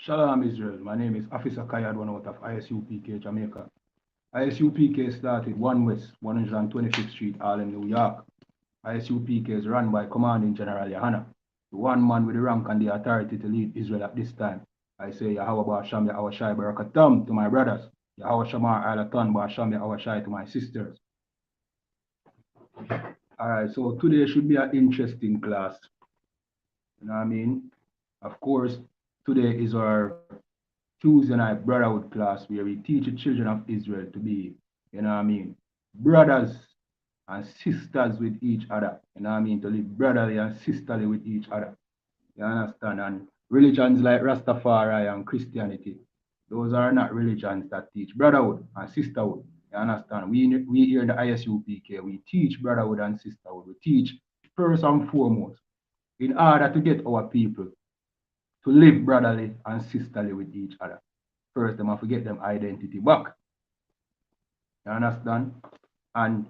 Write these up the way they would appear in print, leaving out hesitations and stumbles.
Shalom Israel. My name is Officer Kayad, one out of I.S.U.P.K, Jamaica. I.S.U.P.K started 1 West, 125th Street, Harlem, New York. I.S.U.P.K is run by Commanding General YAHANNA, the one man with the rank and the authority to lead Israel at this time. I say Yahweh Ba'asham Yahweh Shai Barakatam to my brothers, Yahweh Shamar Alatan Ba'asham Yahweh Shai to my sisters. Alright, so today should be an interesting class. You know what I mean? Of course, today is our Tuesday night brotherhood class where we teach the children of Israel to be, you know what I mean, brothers and sisters with each other. You know what I mean? To live brotherly and sisterly with each other. You understand? And religions like Rastafari and Christianity, those are not religions that teach brotherhood and sisterhood. You understand? We here in the I.S.U.P.K, we teach brotherhood and sisterhood. We teach first and foremost in order to get our people to live brotherly and sisterly with each other. First, them have to get them identity back. You understand? And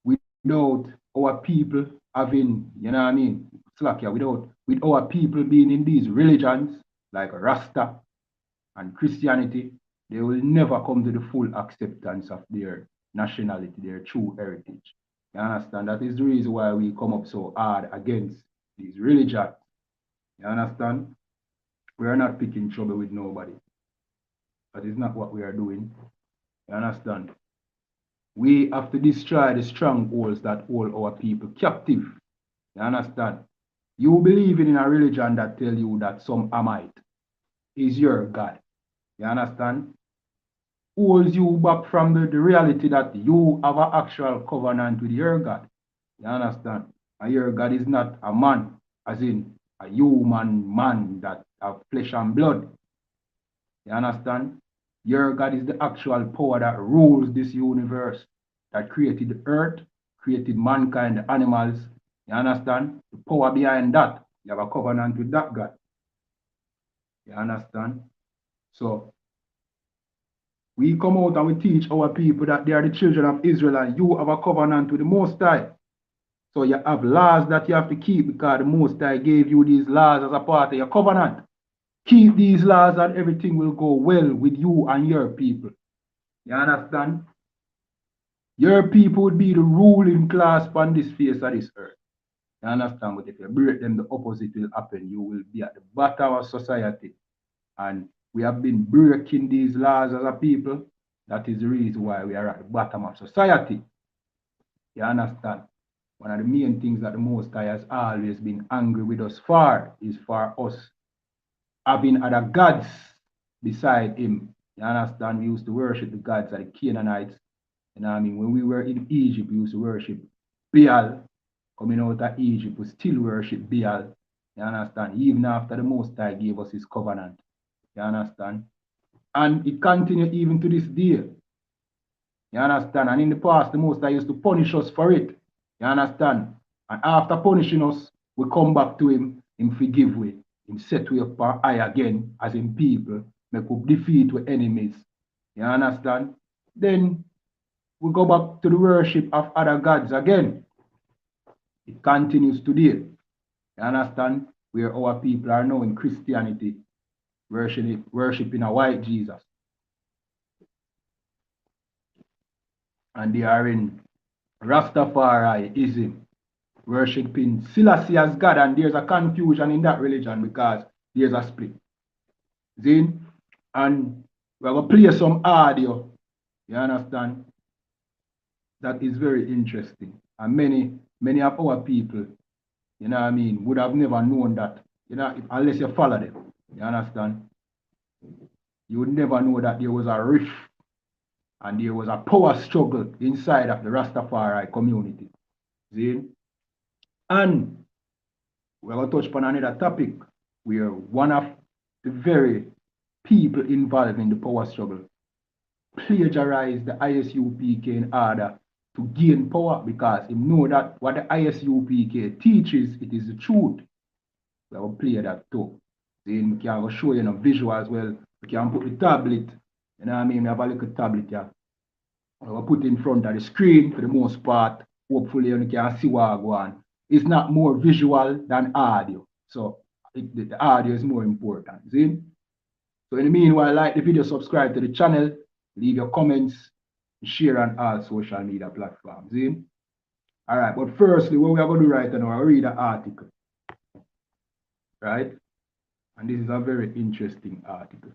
without our people having, you know what I mean, with our people being in these religions like Rasta and Christianity, they will never come to the full acceptance of their nationality, their true heritage. You understand? That is the reason why we come up so hard against these religions. You understand? We are not picking trouble with nobody. That is not what we are doing. You understand? We have to destroy the strongholds that hold our people captive. You understand? You believing in a religion that tell you that some Amite is your God. You understand? Holds you back from the reality that you have an actual covenant with your God. You understand? And your God is not a man, as in a human man that have flesh and blood. You understand? Your God is the actual power that rules this universe, that created the earth, created mankind, the animals. You understand? The power behind that. You have a covenant with that God. You understand? So, we come out and we teach our people that they are the children of Israel and you have a covenant with the Most High. So you have laws that you have to keep because the Most High gave you these laws as a part of your covenant. Keep these laws and everything will go well with you and your people. You understand? Your people would be the ruling class on this face of this earth. You understand? But if you break them, the opposite will happen. You will be at the bottom of society. And we have been breaking these laws as a people. That is the reason why we are at the bottom of society. You understand? One of the main things that the Most High has always been angry with us for is for us having other gods beside him. You understand? We used to worship the gods of the Canaanites. You know what I mean? When we were in Egypt, we used to worship Baal. Coming out of Egypt, we still worship Baal. You understand? Even after the Most High gave us his covenant. You understand? And it continued even to this day. You understand? And in the past, the Most High used to punish us for it. You understand? And after punishing us, we come back to him, him forgive we. Him set we up our eye again as in people, make we defeat we enemies. You understand? Then we go back to the worship of other gods again. It continues today. You understand? Where our people are now in Christianity, worshiping a white Jesus. And they are in Rastafariism, worshiping Selassie as God, and there's a confusion in that religion because there's a split. See? And we're going to play some audio, you understand? That is very interesting. And many of our people, you know what I mean, would have never known that, you know, unless you follow them, you understand? You would never know that there was a rift and there was a power struggle inside of the Rastafari community. See? And we're going to touch upon another topic where one of the very people involved in the power struggle plagiarized the I.S.U.P.K in order to gain power because he know that what the I.S.U.P.K teaches, it is the truth. We will play that too. Then we can show you visual as well. We can put the tablet, you know what I mean? We have a little tablet here. We'll put in front of the screen for the most part. Hopefully you can see what I go on. It's not more visual than audio. So the audio is more important. See? So in the meanwhile, like the video, subscribe to the channel, leave your comments, share on all social media platforms. See? All right, but firstly, what we are going to do right now, I'll read an article, right? And this is a very interesting article.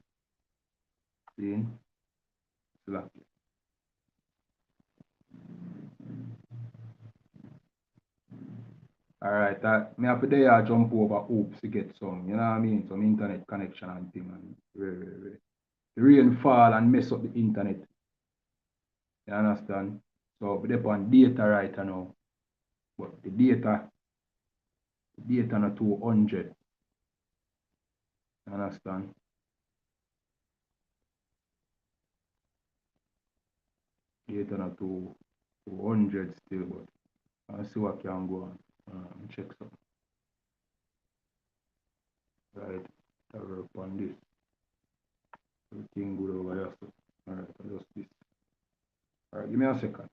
See? All right, me have today I jump over hoops to get some, you know what I mean? Some internet connection and thing, and the rain fall and mess up the internet. You understand? So we depend on data right now. But the data not 200. You understand? Data not 200 still, but I'll see what can go on. Check some. Right. I work on this. Everything good over here. So. Alright, just this. Alright, give me a second.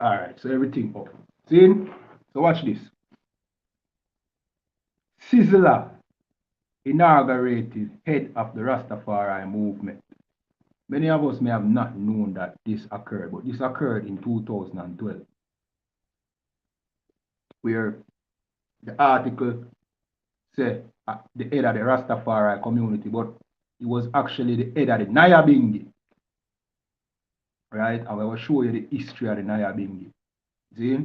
Alright, so everything up. See? So watch this. Sizzler inaugurated head of the Rastafari movement. Many of us may have not known that this occurred, but this occurred in 2012, where the article said the head of the Rastafari community, but it was actually the head of the Nyabingi. Right? I will show you the history of the Nyabingi. See?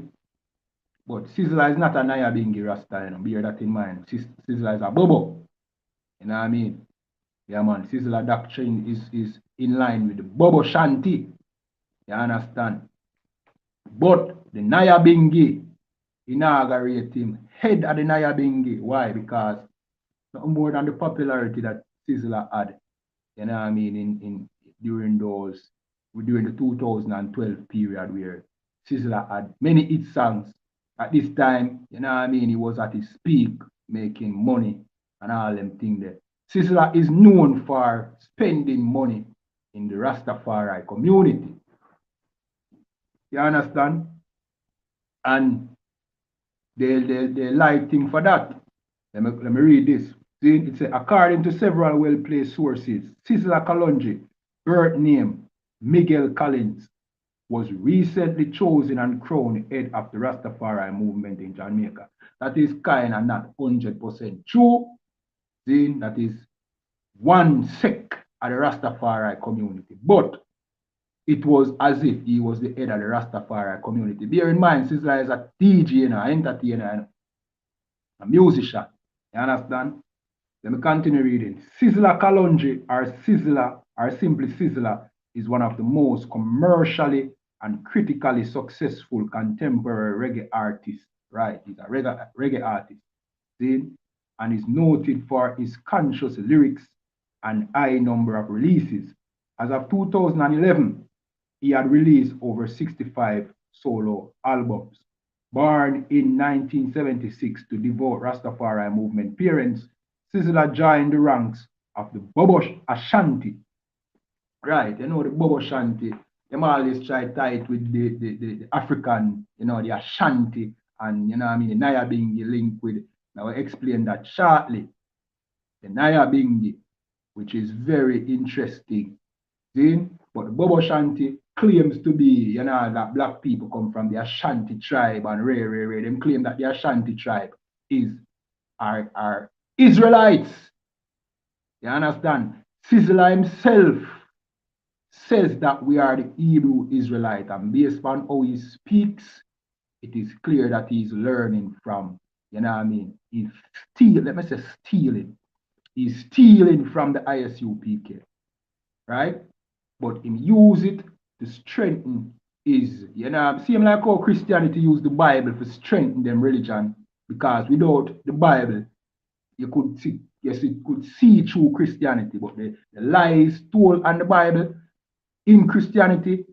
But Sizzler is not a Nyabingi Rasta, you know, bear that in mind. Sizzler is a Bobo. You know what I mean? Yeah, man. Sizzler doctrine is in line with the Bobo Shanti. You understand? But the Nyabingi inaugurate him head of the Nyabingi. Why? Because not more than the popularity that Sizzler had, you know what I mean, in during the 2012 period where Sizzler had many hit songs. At this time, you know what I mean, he was at his peak, making money and all them things there. Sizzler is known for spending money in the Rastafari community. You understand? And they like him for that. Let me read this. See, it says, according to several well-placed sources, Sizzler Kalonji, birth name Miguel Collins, was recently chosen and crowned head of the Rastafari movement in Jamaica. That is kind of not 100% true. See, that is one sect of the Rastafari community. But it was as if he was the head of the Rastafari community. Bear in mind, Sizzler is a DJ, an entertainer, a musician. You understand? Let me continue reading. Sizzler Kalonji, or Sizzler, or simply Sizzler, is one of the most commercially and critically successful contemporary reggae artists. Right, he's a reggae artist. See? And is noted for his conscious lyrics and high number of releases. As of 2011, he had released over 65 solo albums. Born in 1976 to devote Rastafari movement parents, Sizzler joined the ranks of the Bobo Ashanti. Right, you know the Bobo Ashanti, them always try to tie it with the African, you know, the Ashanti, and you know what I mean, the Nyabingi link with, I will explain that shortly. The Nyabingi, which is very interesting. See? But the Bobo Ashanti claims to be, you know, that black people come from the Ashanti tribe, and them claim that the Ashanti tribe are Israelites. You understand? Sizzler himself says that we are the Hebrew Israelite, and based on how he speaks, it is clear that he's learning from, you know what I mean? He's stealing. He's stealing from the I.S.U.P.K, right? But him use it to strengthen his, you know, same like how Christianity use the Bible to strengthen them religion, because without the Bible, you could see, yes, it could see through Christianity, but the lies told on the Bible in Christianity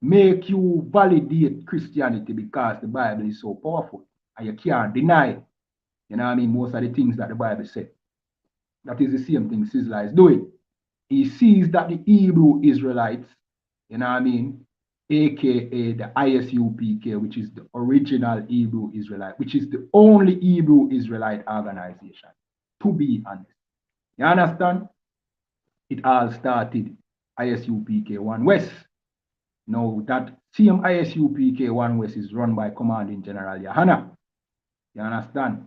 make you validate Christianity because the Bible is so powerful and you can't deny, you know what I mean, most of the things that the Bible said. That is the same thing Sizzler is doing. he sees that the Hebrew Israelites, you know what I mean, aka the ISUPK, which is the original Hebrew Israelite, which is the only Hebrew Israelite organization, to be honest. You understand? It all started ISUPK 1 West. Now that same ISUPK 1 West is run by Commanding General YAHANNA. You understand?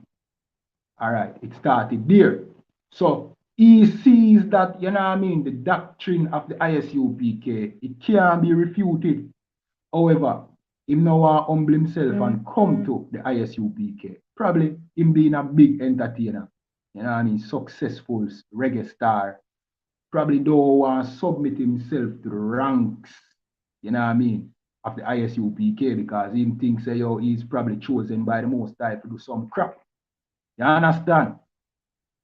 All right, it started there. So he sees that, you know what I mean, the doctrine of the ISUPK, it can't be refuted. However, him now want to humble himself and come to the ISUPK. Probably him being a big entertainer, you know what I mean, successful reggae star. Probably don't want to submit himself to the ranks, you know what I mean, of the ISUPK because he thinks, yo, he's probably chosen by the Most High to do some crap. You understand?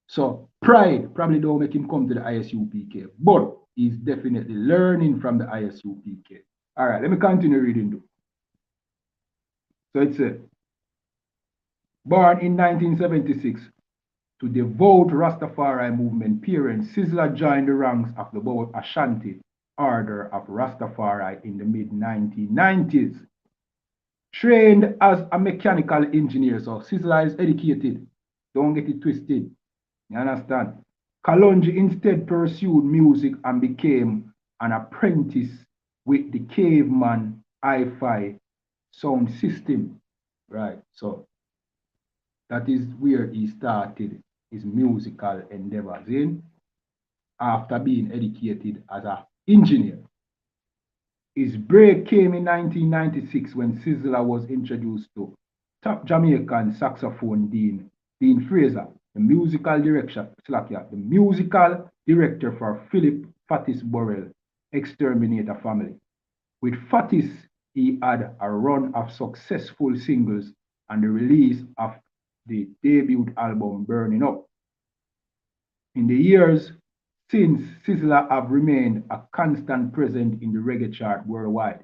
So pride probably don't make him come to the ISUPK, but he's definitely learning from the ISUPK. All right, let me continue reading though. So it said, born in 1976 to devout Rastafari movement parents, Sizzla joined the ranks of the Bow Ashanti Order of Rastafari in the mid-1990s. Trained as a mechanical engineer, so Sizzla is educated. Don't get it twisted. You understand? Kalonji instead pursued music and became an apprentice with the Caveman hi-fi sound system. Right, so that is where he started his musical endeavors in after being educated as an engineer. His break came in 1996 when Sizzla was introduced to top Jamaican saxophone Dean Fraser, the musical director for Philip Fatis Burrell Exterminator Family. With Fatis, he had a run of successful singles and the release of the debut album Burning Up. In the years since, Sizzla have remained a constant presence in the reggae chart worldwide.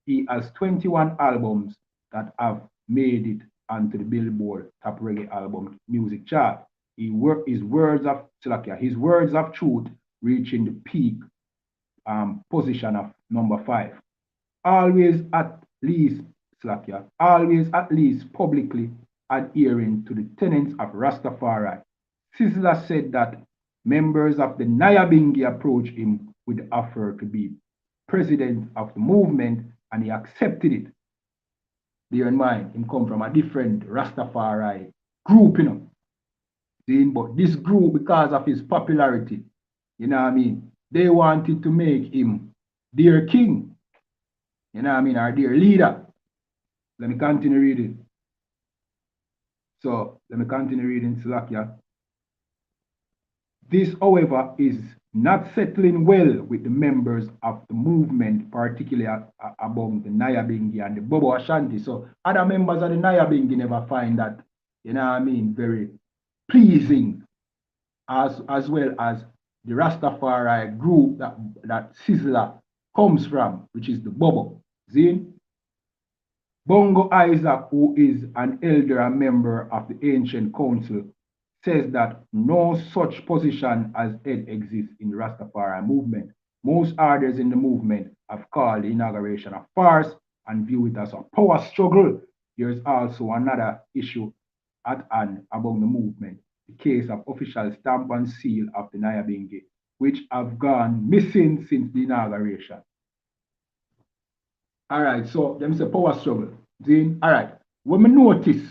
He has 21 albums that have made it onto the Billboard Top Reggae Album Music Chart. His words of truth reaching the peak position of number 5. Always at least publicly adhering to the tenets of Rastafari. Sizzla said that members of the Nyabingi approached him with the offer to be president of the movement and he accepted it. Bear in mind, him come from a different Rastafari group, you know. But this group, because of his popularity, you know what I mean, they wanted to make him their king, you know what I mean, or their leader. Let me continue reading. So, let me continue reading Slakia. This, however, is not settling well with the members of the movement, particularly among the Nyabingi and the Bobo Ashanti. So other members of the Nyabingi never find that, you know what I mean, very pleasing, as well as the Rastafari group that Sizzla comes from, which is the Bobo. See? Bongo Isaac, who is an elder and member of the Ancient Council, says that no such position as head exists in the Rastafari movement. Most orders in the movement have called the inauguration a farce and view it as a power struggle. There is also another issue at hand among the movement, the case of official stamp and seal of the Nyabingi, which have gone missing since the inauguration. All right, so them say power struggle. All right, when we notice,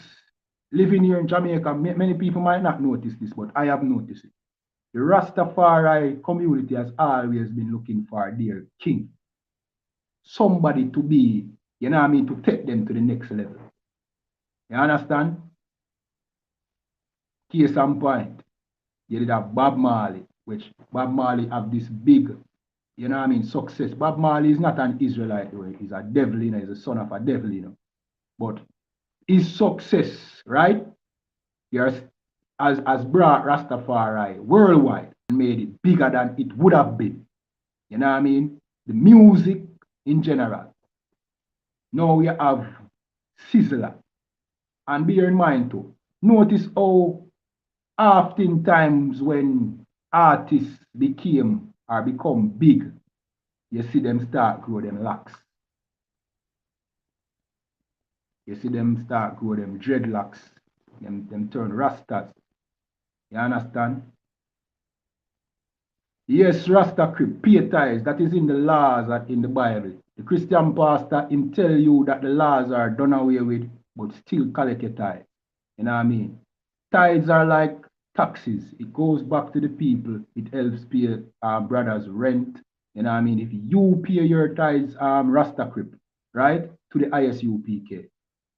living here in Jamaica, many people might not notice this, but I have noticed it. The Rastafari community has always been looking for their king. Somebody to be, you know what I mean, to take them to the next level. You understand? Case in point, you did have Bob Marley, which Bob Marley have this big, you know what I mean, success. Bob Marley is not an Israelite, he's a devil, you know, he's a son of a devil, you know. But his success, right? Has brought Rastafari worldwide and made it bigger than it would have been. You know what I mean? The music in general. Now we have Sizzla. And bear in mind too, notice how oftentimes when artists became or become big, you see them start grow them locks. You see them start grow them dreadlocks. Them turn rastas. You understand? Yes, Rasta pay tithes. That is in the laws and in the Bible. The Christian pastor him tell you that the laws are done away with, but still collect your tithe. You know what I mean? Tithes are like taxes. It goes back to the people. It helps pay brothers rent. You know what I mean? If you pay your tithes, Rasta right, to the I.S.U.P.K.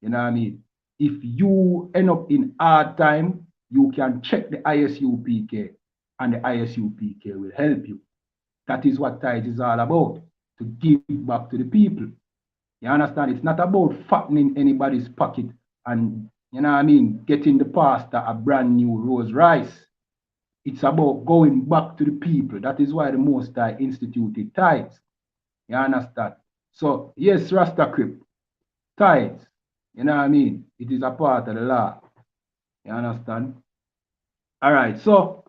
You know what I mean? If you end up in hard time, you can check the I.S.U.P.K. and the I.S.U.P.K. will help you. That is what tithe is all about, to give back to the people. You understand? It's not about fattening anybody's pocket and, you know what I mean, getting the pastor a brand new Rolls Royce. It's about going back to the people. That is why the Most High instituted tithes. You understand? So, yes, Rasta tithes, you know what I mean? It is a part of the law. You understand? All right, so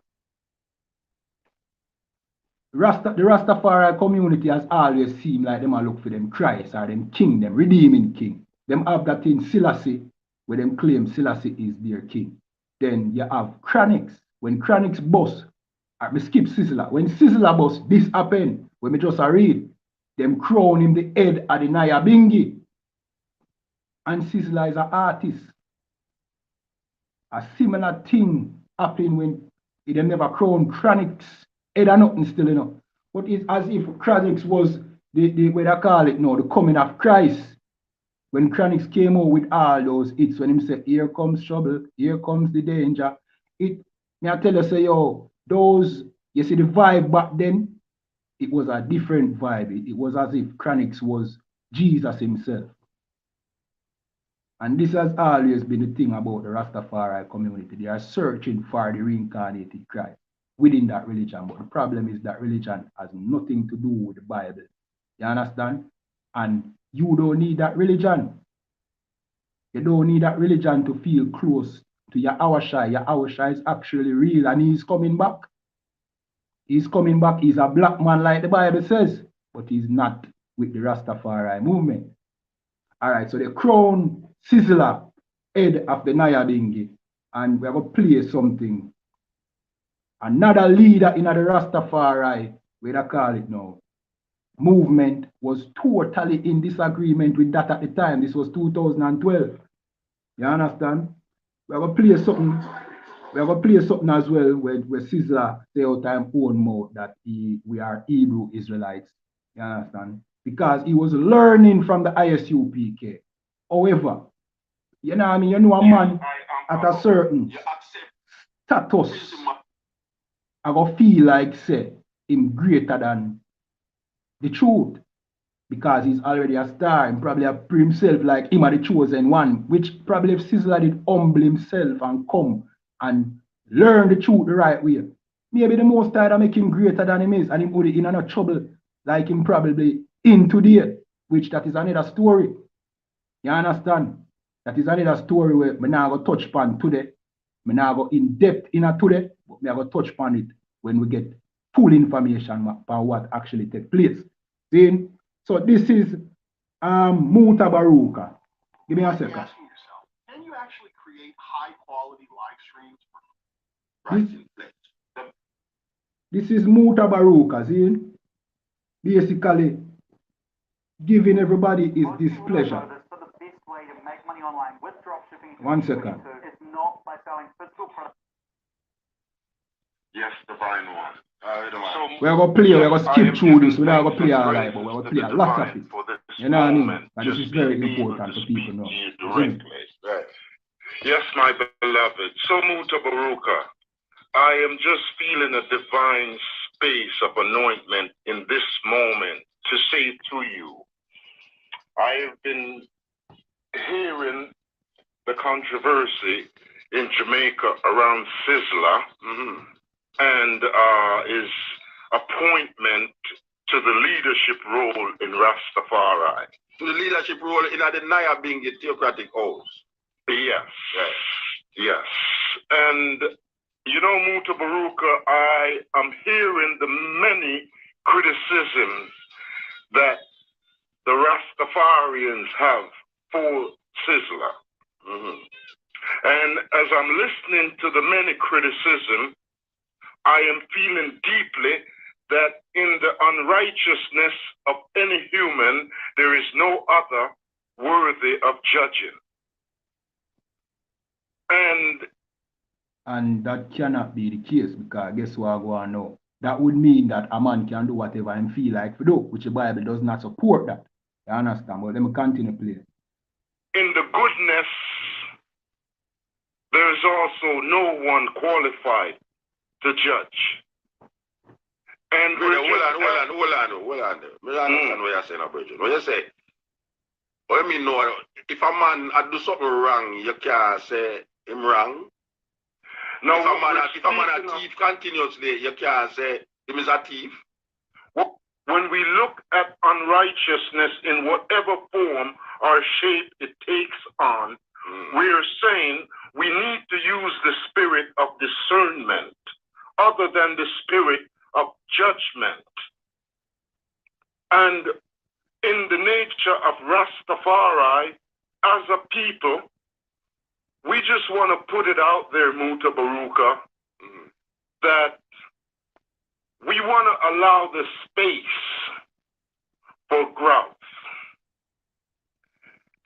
the Rastafari community has always seemed like them a look for them Christ or them king, them redeeming king. Them have that in Selassie, where them claim Selassie is their king. Then you have Chronics. When Chronics bust, me skip Sizzler. When Sizzler bust, this happen. When me just read, them crown him the head of the Naya Bingi. And Sizzler is an artist. A similar thing happened when them never crown Chronics. Head or nothing still, you know. But it's as if Chronics was the way they call it now, the coming of Christ. When Chronics came out with all those hits, when him said, here comes trouble, here comes the danger. Me I tell you, say, yo, those, you see the vibe back then, it was a different vibe. It was as if Chronics was Jesus himself. And this has always been the thing about the Rastafari community. They are searching for the reincarnated Christ within that religion. But the problem is that religion has nothing to do with the Bible. You understand? And you don't need that religion. You don't need that religion to feel close to Yahawashai. Yahawashai is actually real and he's coming back. He's coming back. He's a black man like the Bible says, but he's not with the Rastafari movement. All right, so the crown Sizzler, head of the Nyabingi, and we're going to play something. Another leader in the Rastafari, where they call it now, movement was totally in disagreement with that at the time. This was 2012. You understand? We're going to play something. We're going to play something as well where Sizzler say out time own mouth that we are Hebrew Israelites. You understand? Because he was learning from the I.S.U.P.K. However, you know what I mean? You know a man at a certain status, I go feel like say him greater than the truth. Because he's already a star and probably a himself like him are the chosen one, which probably if Sizzler did humble himself and come and learn the truth the right way. Maybe the most time make him greater than him is and him put it in another trouble like him probably in today, which that is another story. You understand? That is another story where me now go touch upon today. Me now go in depth in a today, but me go touch upon it when we get full information about what actually take place. See? So this is Muta Baruka. Give me a second. Can you actually create high quality live streams? This is Muta Baruka, see? Basically, giving everybody his displeasure. So the best way to make money online with dropshipping 1 second. is not by selling physical products. Yes, divine one. We're going to play, we're going to skip through this, we're not going to play all right, but we're going to play a lot of it. You know what I mean? And this is very important for people to know. Right. Yes, my beloved. So Muta Baruka, I am just feeling a divine space of anointment in this moment to say to you, I have been hearing the controversy in Jamaica around Sizzler and his appointment to the leadership role in Rastafari. To the leadership role in the Nyabingi theocratic house. Yes. Yes. And You know, Mutabaruka, I am hearing the many criticisms that the Rastafarians have for Sizzler. And as I'm listening to the many criticism, I am feeling deeply that in the unrighteousness of any human, there is no other worthy of judging. And that cannot be the case, because guess what I go on now? That would mean that a man can do whatever he feel like to do, which the Bible does not support that. You understand? But let me continue, please. In the goodness, there is also no one qualified to judge. And hold on. Me understand what you're saying, Bridget. What you say? What I mean, no, if a man do something wrong, you can't say him wrong. No, if a man a thief continuously, you can't say him is a thief. When we look at unrighteousness in whatever form or shape it takes on, we are saying we need to use the spirit of discernment other than the spirit of judgment. And in the nature of Rastafari, as a people, we just want to put it out there, Mutabaruka, that we want to allow the space for growth.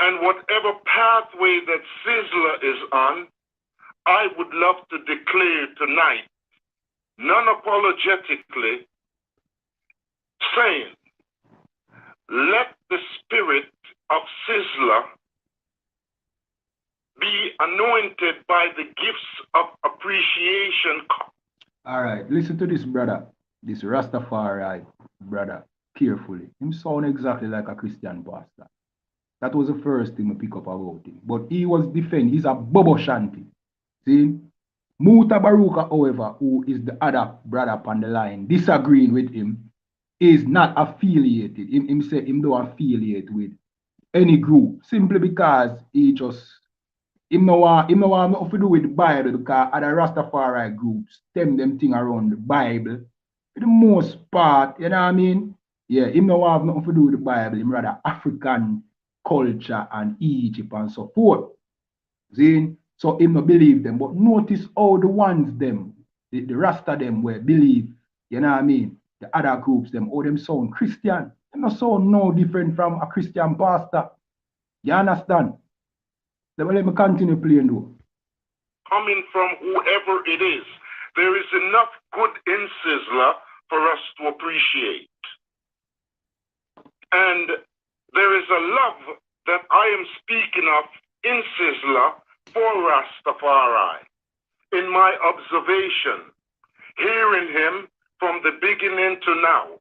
And whatever pathway that Sizzler is on, I would love to declare tonight, non-apologetically, saying, let the spirit of Sizzler be anointed by the gifts of appreciation. All right, listen to this brother, this Rastafari brother, carefully. Him sound exactly like a Christian pastor. That was the first thing we pick up about him. But he was defending, he's a Bobo Shanti. See? Mutabaruka, however, who is the other brother upon the line, disagreeing with him, is not affiliated. Him say him don't affiliate with any group, simply because him no want nothing to do with the Bible, because other Rastafari groups stem them thing around the Bible. For the most part, you know what I mean? Yeah, him no want nothing to do with the Bible, him rather African culture and Egypt and so forth. See? So him no believe them. But notice how the ones them, the Rasta them were believe, you know what I mean? The other groups them, all them sound Christian. They no sound no different from a Christian pastor. You understand? Let me continue playing though. Coming from whoever it is, there is enough good in Sizzler for us to appreciate. And there is a love that I am speaking of in Sizzler for Rastafari. In my observation, hearing him from the beginning to now,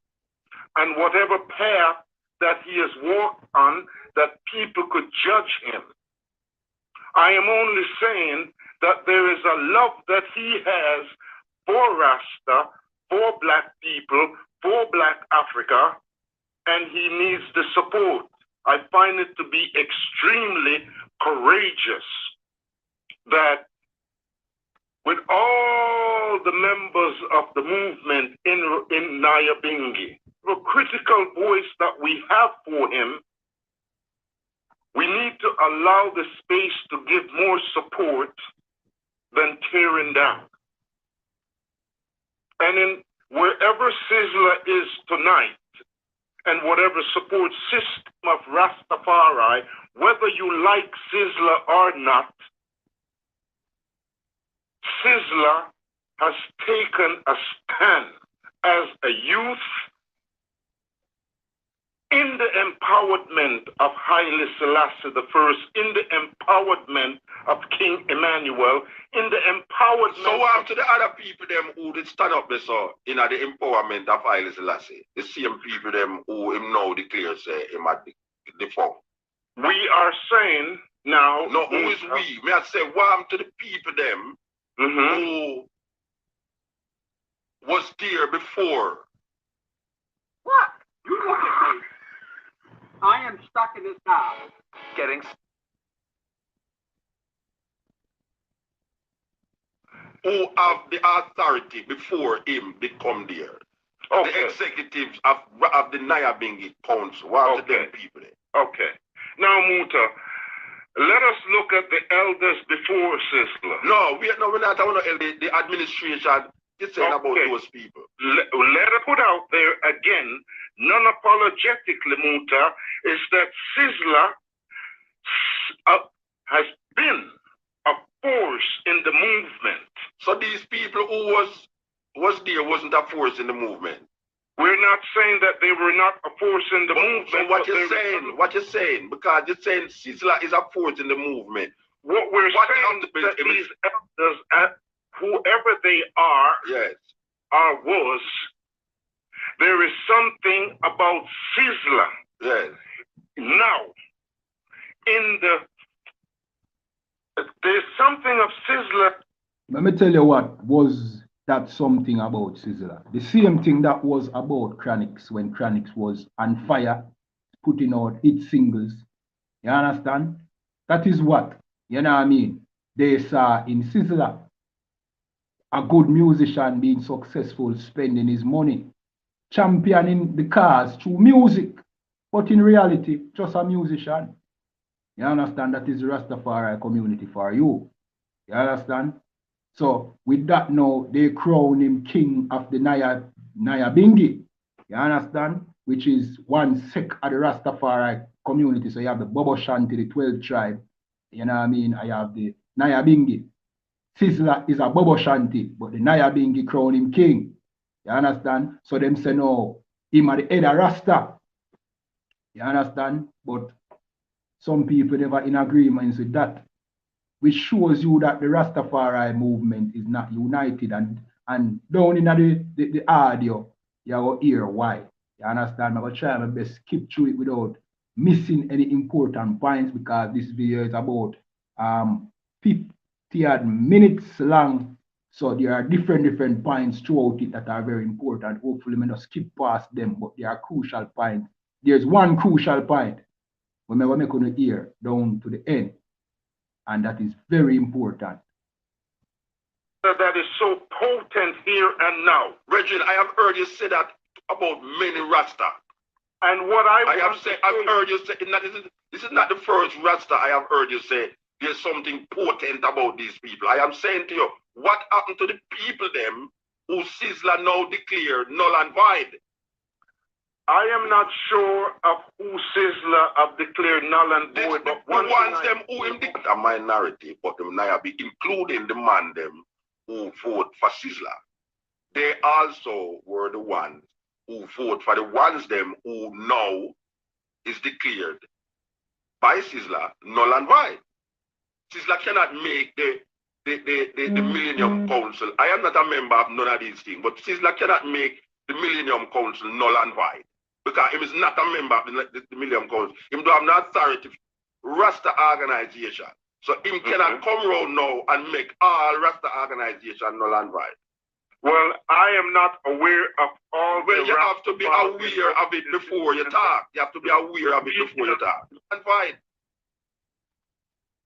and whatever path that he has walked on that people could judge him, I am only saying that there is a love that he has for Rasta, for Black people, for Black Africa, and he needs the support. I find it to be extremely courageous that with all the members of the movement in Nyabingi, the critical voice that we have for him, we need to allow the space to give more support than tearing down. And in wherever Sizzler is tonight, and whatever support system of Rastafari, whether you like Sizzler or not, Sizzler has taken a stand as a youth in the empowerment of Haile Selassie I, in the empowerment of King Emmanuel, in the empowerment. So what to the other people them who did stand up this in the empowerment of Haile Selassie? The same people them who him now declares him at the form. We are saying now. No, who is we? May I say what to the people them who was there before? What? You look at me. I am stuck in this house. who have the authority before him become there. Okay. The executives of the Nyabingi Council. What are the people there? Okay. Now, Muta, let us look at the elders before Sizzla. No, we're not talking about the administration. It's saying about those people. Let us put out there again, non-apologetically, Muta, is that Sizzla has been a force in the movement. So these people who was there wasn't a force in the movement. We're not saying that they were not a force in the movement. So what you're saying, because you're saying Sizzla is a force in the movement. What we're saying is that these elders, whoever they are, yes, or was, there is something about Sizzla. Yes. Now, there's something of Sizzla. Let me tell you what was that something about Sizzla. The same thing that was about Chronixx when Chronixx was on fire, putting out hit singles. You understand? That is what, you know what I mean, they saw in Sizzla. A good musician being successful, spending his money, championing the cause through music, but in reality, just a musician. You understand? That is the Rastafari community for you. You understand? So with that now, they crown him king of the Nyabingi. You understand? Which is one sect of the Rastafari community. So you have the Bobo Shanti, the 12 tribe. You know what I mean? I have the Nyabingi. Sizzla is a Bobo Shanti, but the Nyabingi crown him king. You understand? So them say no, him at the head of Rasta. You understand? But some people never in agreement with that, which shows you that the Rastafari movement is not united. And down in the audio, you will hear why. You understand? I'm going to try my best to skip through it without missing any important points, because this video is about 50 minutes long. So there are different points throughout it that are very important. Hopefully, I'm not skip past them, but they are crucial points. There's one crucial point when we're going to hear down to the end, and that is very important. That is so potent here and now. Reggie, I have heard you say that about many Rasta. And what I've heard you say, this is not the first Rasta I have heard you say there's something potent about these people. I am saying to you, what happened to the people them who Sizzla now declare null and void? I am not sure of who Sizzla have declared null and void. The ones them who him declare a minority, but them now be including the man them who vote for Sizzla. They also were the ones who vote for the ones them who now is declared by Sizzla null and void. Sizzla cannot make the Millennium Council. I am not a member of none of these things, but Sizzla cannot make the Millennium Council null and void, because he is not a member of the Millennium Council. He don't have no authority Rasta organization. So him cannot come around now and make all Rasta organization null and void. Well, I am not aware of all. Well, you have to be aware of it before you talk. You have to be aware of it before you talk. And fine.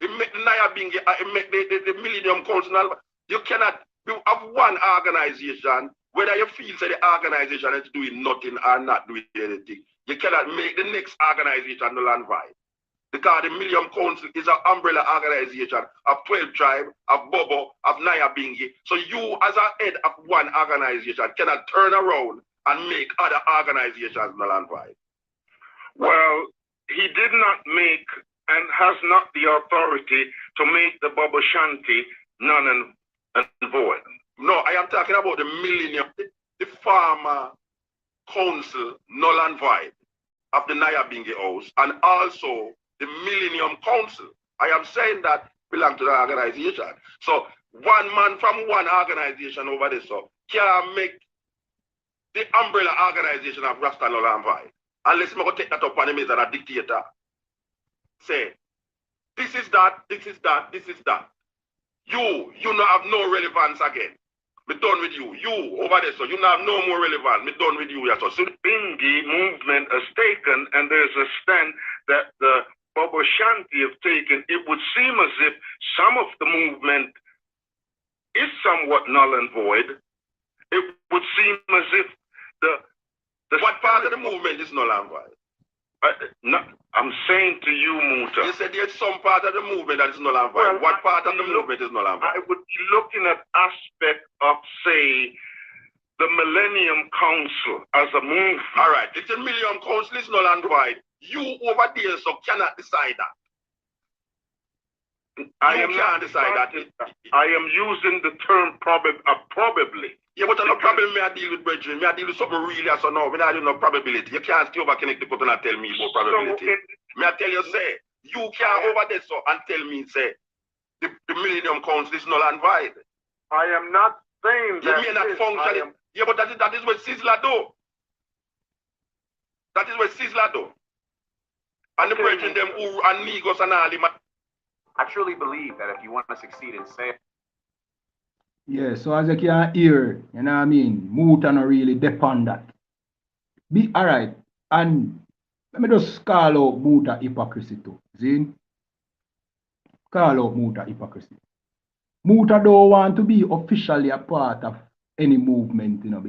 He make the Nyabingi, he make the Millennium Council. You cannot have one organization, whether you feel that the organization is doing nothing or not doing anything. You cannot make the next organization null and void. Because the Millennium Council is an umbrella organization of 12 tribes, of Bobo, of Nyabingi. So you, as a head of one organization, cannot turn around and make other organizations null and void. Well, he did not make and has not the authority to make the Bobo Shanti null and void. No, I am talking about the Millennium, the Farmer Council null and void of the Nyabingi House, and also the Millennium Council. I am saying that belong to the organization. So one man from one organization over there so can make the umbrella organization of Rasta null and void. Unless we go take that up on him as a dictator. Say, this is that, this is that, this is that. You not have no relevance again. Me done with you. You over there, so you not have no more relevance. Me done with you. Yeah, so the Bingi movement has taken, and there's a stand that the Bobo Shanti have taken. It would seem as if some of the movement is somewhat null and void. It would seem as if the what part of the movement is null and void? I'm saying to you, Muta. You said there's some part of the movement that is null and void. Well, what part of the movement is null and void? I would be looking at aspect of, say, the Millennium Council as a movement. All right, if the Millennium Council is null and void, you over there so cannot decide that. I am using the term probably. Yeah, but no problem. Me I deal with brethren. Me I deal with something really as no. Me I do no probability. You can't stay over connect the button and tell me about probability. Me I tell you say you can't over there so and tell me say the Millennium Council is null and void. I am not saying that. You may not function. Yeah, but that is what Sizzler do. That is what Sizzler do. And the brethren them who and Migos and all them. I truly believe that if you want to succeed in sales. Yeah, so as you can hear, you know what I mean, Muta not really depend that. Be alright, and let me just call out Muta hypocrisy too. See? Call out Muta hypocrisy. Muta don't want to be officially a part of any movement, you know,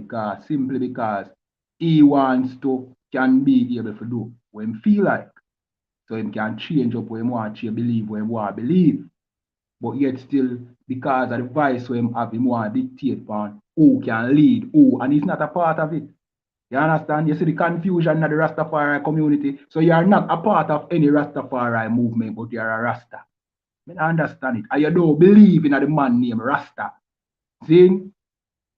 simply because he wants to can be able to do what he feel like. So he can change up what he want to believe, what he want to believe. But yet still, because of the voice where him have, him want to dictate on who can lead, who, and he's not a part of it. You understand? You see the confusion in the Rastafari community. So you are not a part of any Rastafari movement, but you are a Rasta. I understand it. And you don't believe in the man named Rasta. See?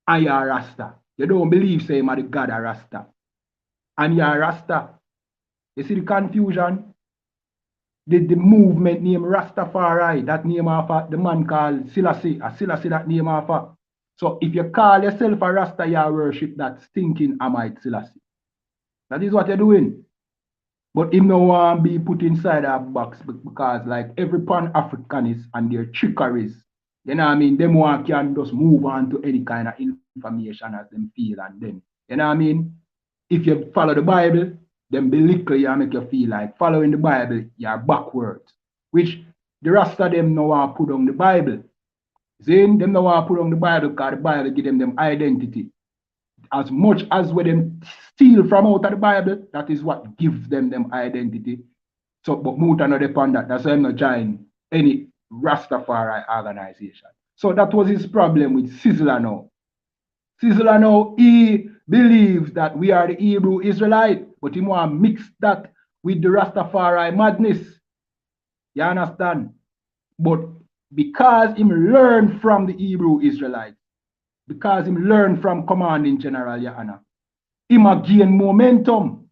And you are Rasta. You don't believe, say, him the God of Rasta. And you are Rasta. You see the confusion? The movement named Rastafari, that name of the man called Selassie, Selassie that name of. So if you call yourself a Rasta, you worship that stinking Amite Selassie. That is what you're doing. But him no want to be put inside a box because like every Pan-Africanist and their trickeries, you know what I mean, them one can just move on to any kind of information as them feel and then, you know what I mean? If you follow the Bible, then belittle you and make you feel like following the Bible, you're backwards. Which the rest of them no want to put on the Bible. See, them no want to put on the Bible because the Bible give them identity. As much as when them steal from out of the Bible, that is what gives them identity. So, but Muta no depend that. That's why I'm not join any Rastafari organization. So that was his problem with Sizzler now. Sizzler now, he believes that we are the Hebrew Israelite, but he want to mix that with the Rastafari madness. You understand? But because him learned from the Hebrew Israelites, because him learned from Commanding General YAHANNA, him a gain momentum,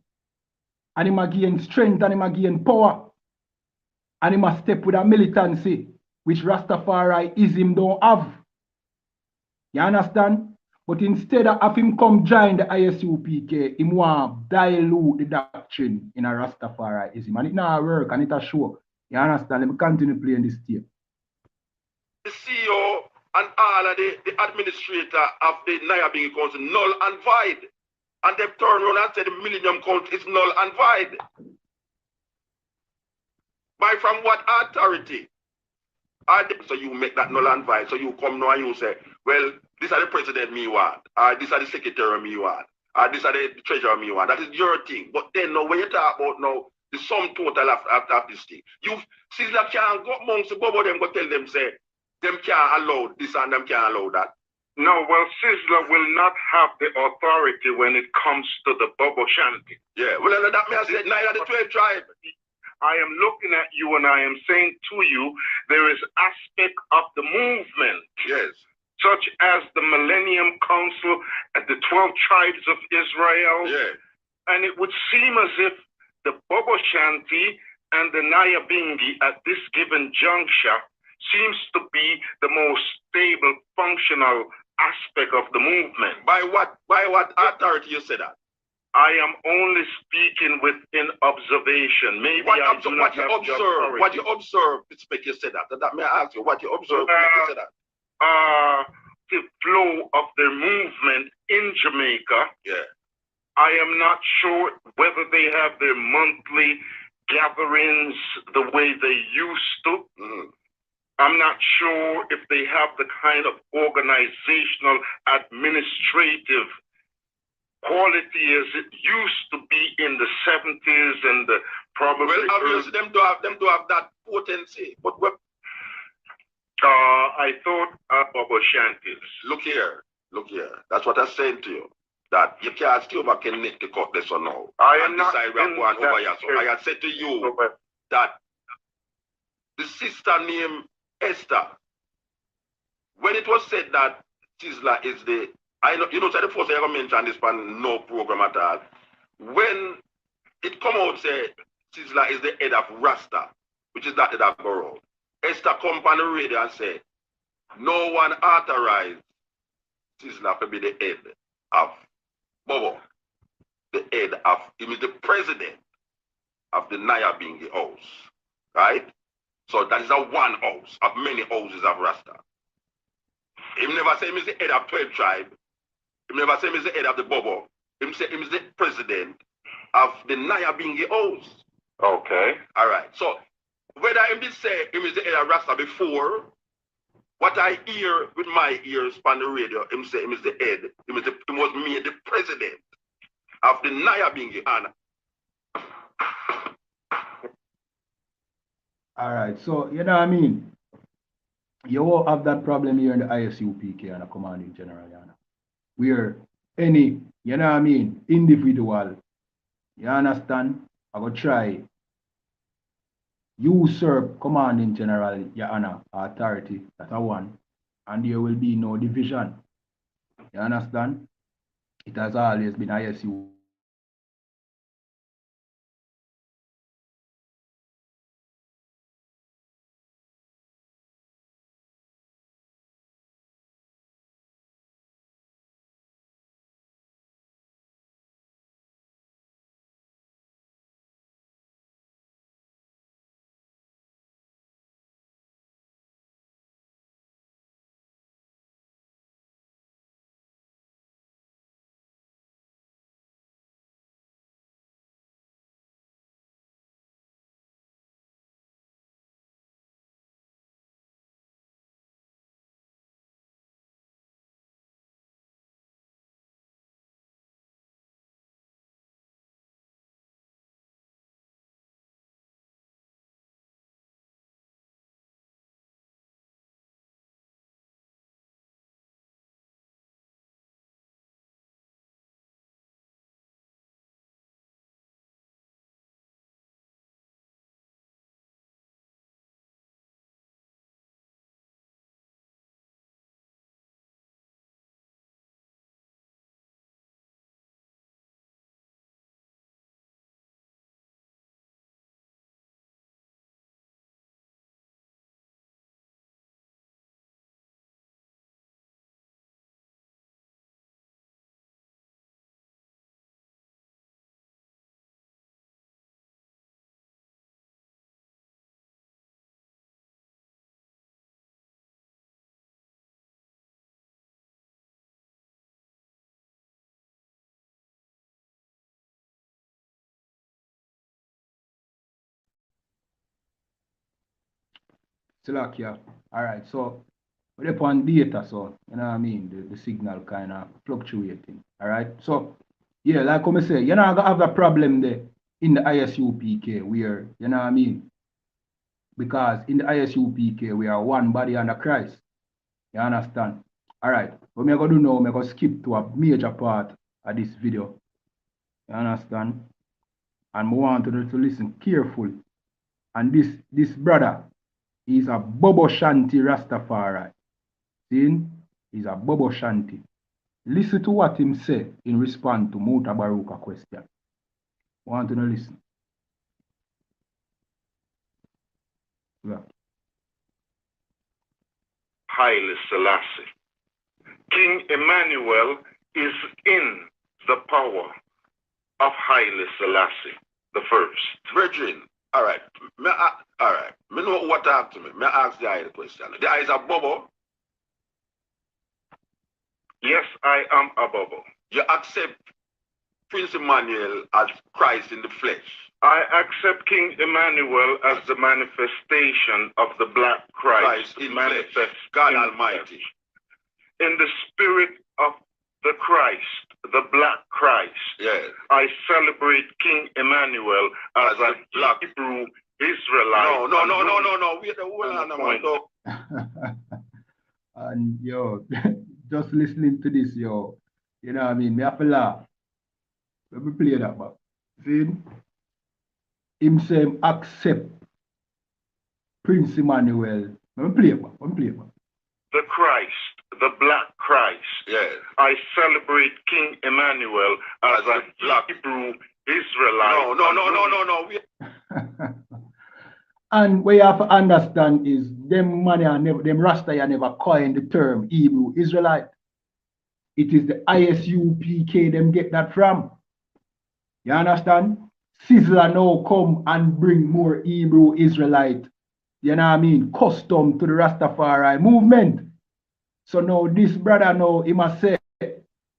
and him a gain strength, and him a gain power, and him a step with a militancy, which Rastafariism don't have. You understand? But instead of him come join the I.S.U.P.K, him want dilute the doctrine in a Rastafariism. And it not work and it a show. You understand? Let me continue playing this tape. The CEO and all of the administrator of the YAHANNA Council null and void. And they turn around and say the Millennium Council is null and void. By from what authority? So you make that null and void. So you come now and you say, well, these are the president me want, these are the secretary me want, these are the treasurer me want. That is your thing. But then now when you talk about now the sum total of this thing, you Sizzler can't go amongst the bubble them go tell them say them can't allow this and them can't allow that. No, well, Sizzler will not have the authority when it comes to the Bobo Shanty. Yeah, well, that may I say, neither the 12 tribe. I am looking at you and I am saying to you, there is aspect of the movement. Yes. Such as the Millennium Council and the 12 tribes of Israel. Yeah. And it would seem as if the Bobo Shanty and the Nyabingi at this given juncture seems to be the most stable, functional aspect of the movement. By what authority you say that? I am only speaking within observation. Maybe what you observe, it's make you say that. That may I ask you what you observe make you say that. The flow of their movement in Jamaica. Yeah. I am not sure whether they have their monthly gatherings the way they used to. I'm not sure if they have the kind of organizational, administrative quality as it used to be in the 70s and the probably. Well, obviously, them to have that potency. But I thought about Shanties. Look here. That's what I'm saying to you. That you can't still over connect the cut this or no. I am not decide we're going over here. So I had said to you that the sister named Esther, when it was said that Tisla is the, I know, you know, so the first I ever mentioned this on no program at all. When it come out say Tisla is the head of Rasta, which is that head of Borough, Esther come on the radio and say, no one authorized Tisla to be the head of Bobo, the head of, he is the president of the Nyabingi house, right? So that is a one house of many houses of Rasta. He never say he is the head of 12 tribe. He never say he is the head of the Bobo. He say he is the president of the Nyabingi house. Okay. All right. So whether he say he is the head of Rasta before, what I hear with my ears on the radio, him say him is the head, he was made the president of the Nyabingi. All right, so you know what I mean? You won't have that problem here in the I.S.U.P.K and the commanding general, where any, you know what I mean, individual, you understand, I go try usurp commanding general, your honor, authority, that's a one, and there will be no division. You understand? It has always been I.S.U. Slovakia. All right, so we're upon data, so you know what I mean, the signal kind of fluctuating. All right, so yeah, like I say, you're not gonna have a problem there in the I.S.U.P.K where, you know what I mean, because in the I.S.U.P.K we are one body under Christ. You understand? All right, what I'm gonna do now, I'm gonna skip to a major part of this video. You understand? And I want you to listen carefully. And this brother is a Bobo Shanti Rastafari. See? He's a Bobo Shanti. Listen to what him say in response to Muta Baruka question. Want to know listen. Yeah. Haile Selassie. King Emmanuel is in the power of Haile Selassie the first. Virgin, all right. All right. Me know what to ask to me. May I ask the eye the question? The eye is a Bobo. Yes, I am a Bobo. You accept Prince Emmanuel as Christ in the flesh I accept King Emmanuel as the manifestation of the Black Christ in manifest flesh, God in Almighty. In the spirit of the Christ, the Black Christ, Yes. I celebrate King Emmanuel as a Black Hebrew Israelite. No. Wait a hold on, man, dog. And yo, just listening to this, yo, you know what I mean? Me have to laugh. Let me play that back. See? Him say him accept Prince Emmanuel. Let me play it back. The Christ, the Black Christ. Yes. I celebrate King Emmanuel as a Black Hebrew Israelite. No. Wait. And what you have to understand is them Rasta never coined the term Hebrew Israelite. It is the I.S.U.P.K. them get that from. You understand? Sizzler now come and bring more Hebrew Israelite, you know what I mean, custom to the Rastafari movement. So now this brother now, he must say,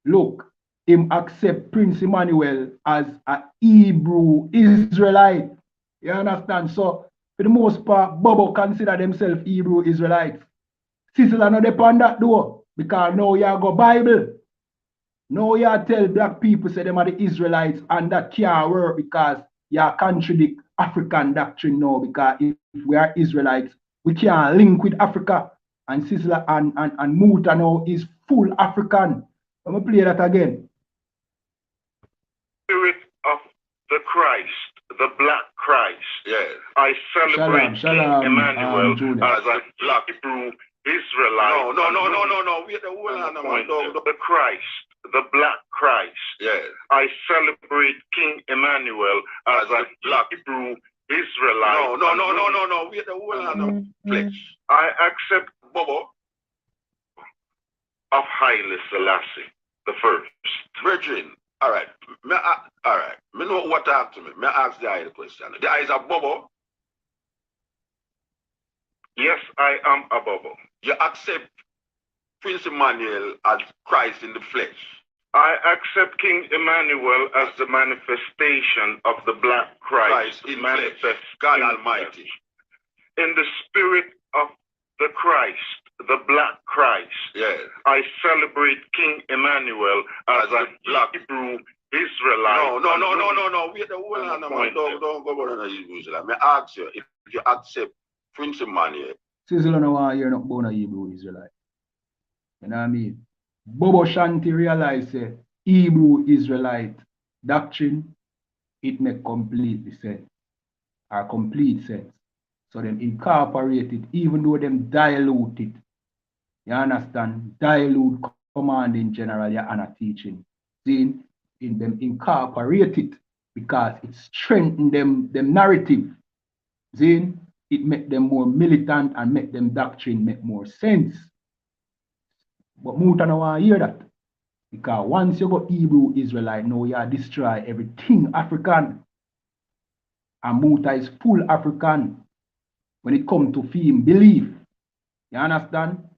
look, him accept Prince Emmanuel as a Hebrew Israelite. You understand? So for the most part, Bobo consider themselves Hebrew Israelites. Sizzler no depend that though, because now you go Bible. Now you tell black people say them are the Israelites and that can't work because you contradict African doctrine now, because if we are Israelites, we can't link with Africa. And Sizzler and Muta now is full African. I'm going to play that again. Spirit of the Christ, the Black Christ. Yes. I celebrate Shalom, King Emmanuel Julius. as a Black Hebrew Israelite. No. Wait a hold on, man, dog. The Christ, the Black Christ. Yes. I celebrate King Emmanuel as a Black Hebrew Israelite. No. Wait a hold on, flesh. I accept Bobo of Haile Selassie the first. Brethren, all right. Me know what to ask to me. Me ask the eye the question. The eye is a Bobo. Yes, I am a Bobo. You accept Prince Emmanuel as Christ in the flesh. I accept King Emmanuel as the manifestation of the Black Christ in manifest flesh, God in Almighty. In the spirit of the Christ, the Black Christ. Yes. I celebrate King Emmanuel as a Black Hebrew Israelite. No. Wait a hold on, man. Don't go on Hebrew Israelite. Me ask you if you accept Prince Emmanuel. Sizzler no want hear not born a Hebrew Israelite. You know what I mean? Bobo Shanti realize Hebrew Israelite doctrine, it make complete sense. So them incorporate it, even though them dilute it. You understand? Dilute command in general, YAHANNA teaching. See, in them incorporate it because it strengthen them narrative. See, it make them more militant and make them doctrine make more sense. But Muta no want hear that. Because once you go Hebrew Israelite, now you destroy everything African. And Muta is full African when it comes to him belief. You understand?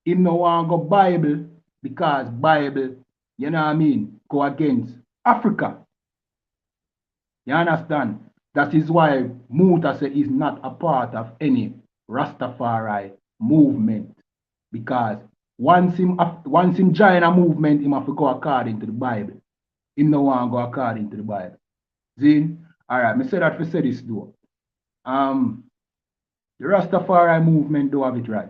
Him no want go Bible because Bible, you know what I mean, go against Africa. You understand? That is why Muta say is not a part of any Rastafari movement. Because once him join a movement, him have to go according to the Bible. Him no want to go according to the Bible. See? Alright, me say that for say this though. The Rastafari movement do have it right.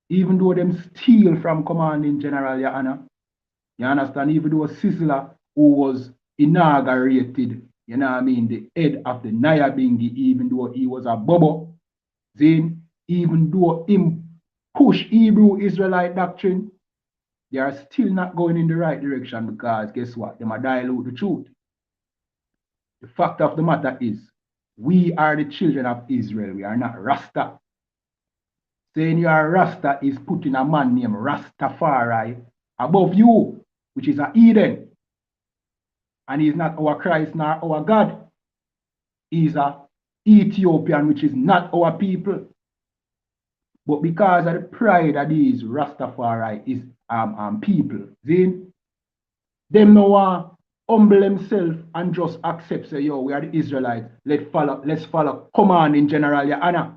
Even though them steal from commanding General YAHANNA, you understand? Even though Sizzler, who was inaugurated, you know what I mean, the head of the Nyabingi, even though he was a Bobo, then even though him push Hebrew Israelite doctrine, they are still not going in the right direction because guess what? They might dilute the truth. The fact of the matter is, we are the children of Israel. We are not Rasta. Saying you are Rasta is putting a man named Rastafari above you, which is a Eden. And he's not our Christ nor our God. He's a Ethiopian, which is not our people. But because of the pride of these Rastafari is people, then them no want humble themselves and just accept, say, yo, we are the Israelites. Let's follow command in General YAHANNA.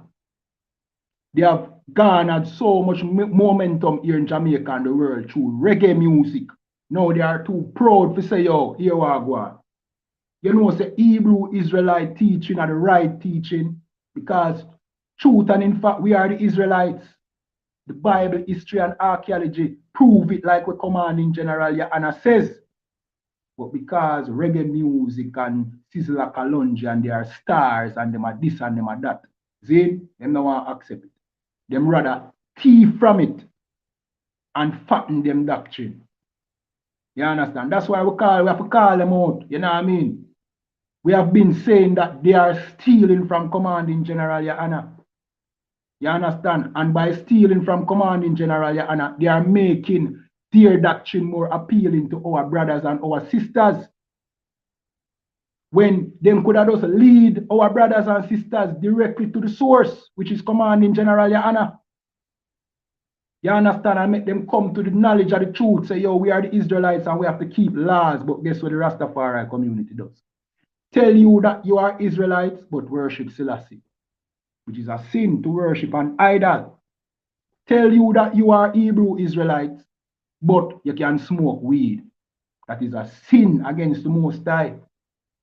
They have garnered so much momentum here in Jamaica and the world through reggae music. Now they are too proud to say, yo, here we go. You know, say Hebrew Israelite teaching are the right teaching, because truth and in fact we are the Israelites. The Bible, history, and archaeology prove it, like we command in General YAHANNA says. But because reggae music and Sizzla Kalonji and they are stars and them are this and them are that, see, them don't want to accept it. Them rather thief from it and fatten them doctrine. You understand? That's why we have to call them out. You know what I mean? We have been saying that they are stealing from commanding General YAHANNA. You understand? And by stealing from commanding General YAHANNA, they are making their doctrine more appealing to our brothers and our sisters. When them could have just lead our brothers and sisters directly to the source, which is commanding General YAHANNA. You understand? And make them come to the knowledge of the truth. Say, yo, we are the Israelites and we have to keep laws. But guess what the Rastafari community does? Tell you that you are Israelites, but worship Selassie, which is a sin to worship an idol. Tell you that you are Hebrew Israelites, but you can smoke weed. That is a sin against the Most High.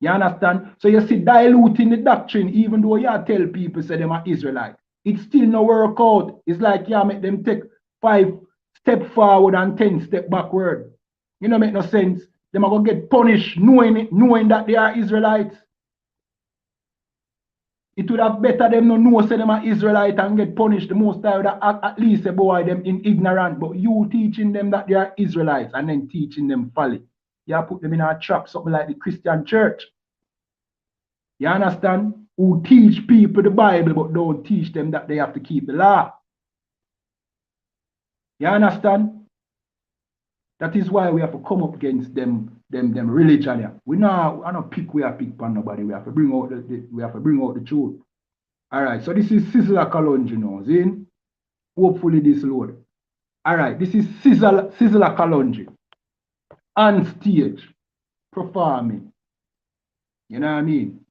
You understand? So you see diluting the doctrine, even though you tell people say them are Israelite. It still no work out. It's like you make them take 5 steps forward and 10 steps backward. You know, make no sense. Them are going to get punished knowing that they are Israelites. It would have better them no know say them are Israelite and get punished. The Most High would at least say, boy, them in ignorant. But you teaching them that they are Israelites and then teaching them folly. You put them in a trap, something like the Christian church. You understand? Who teach people the Bible but don't teach them that they have to keep the law. You understand? That is why we have to come up against them religion. Yeah. We not pick on nobody. We have to bring out the truth. All right. So this is Sizzla Kalonji now. See? Hopefully this load. All right. This is Sizzla Kalonji on stage performing. You know what I mean?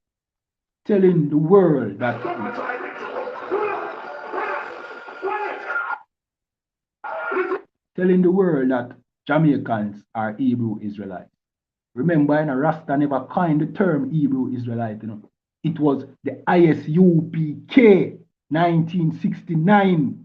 Telling the world that Jamaicans are Hebrew Israelites. Remember, Rasta never coined the term Hebrew Israelite. You know, it was the I.S.U.P.K. 1969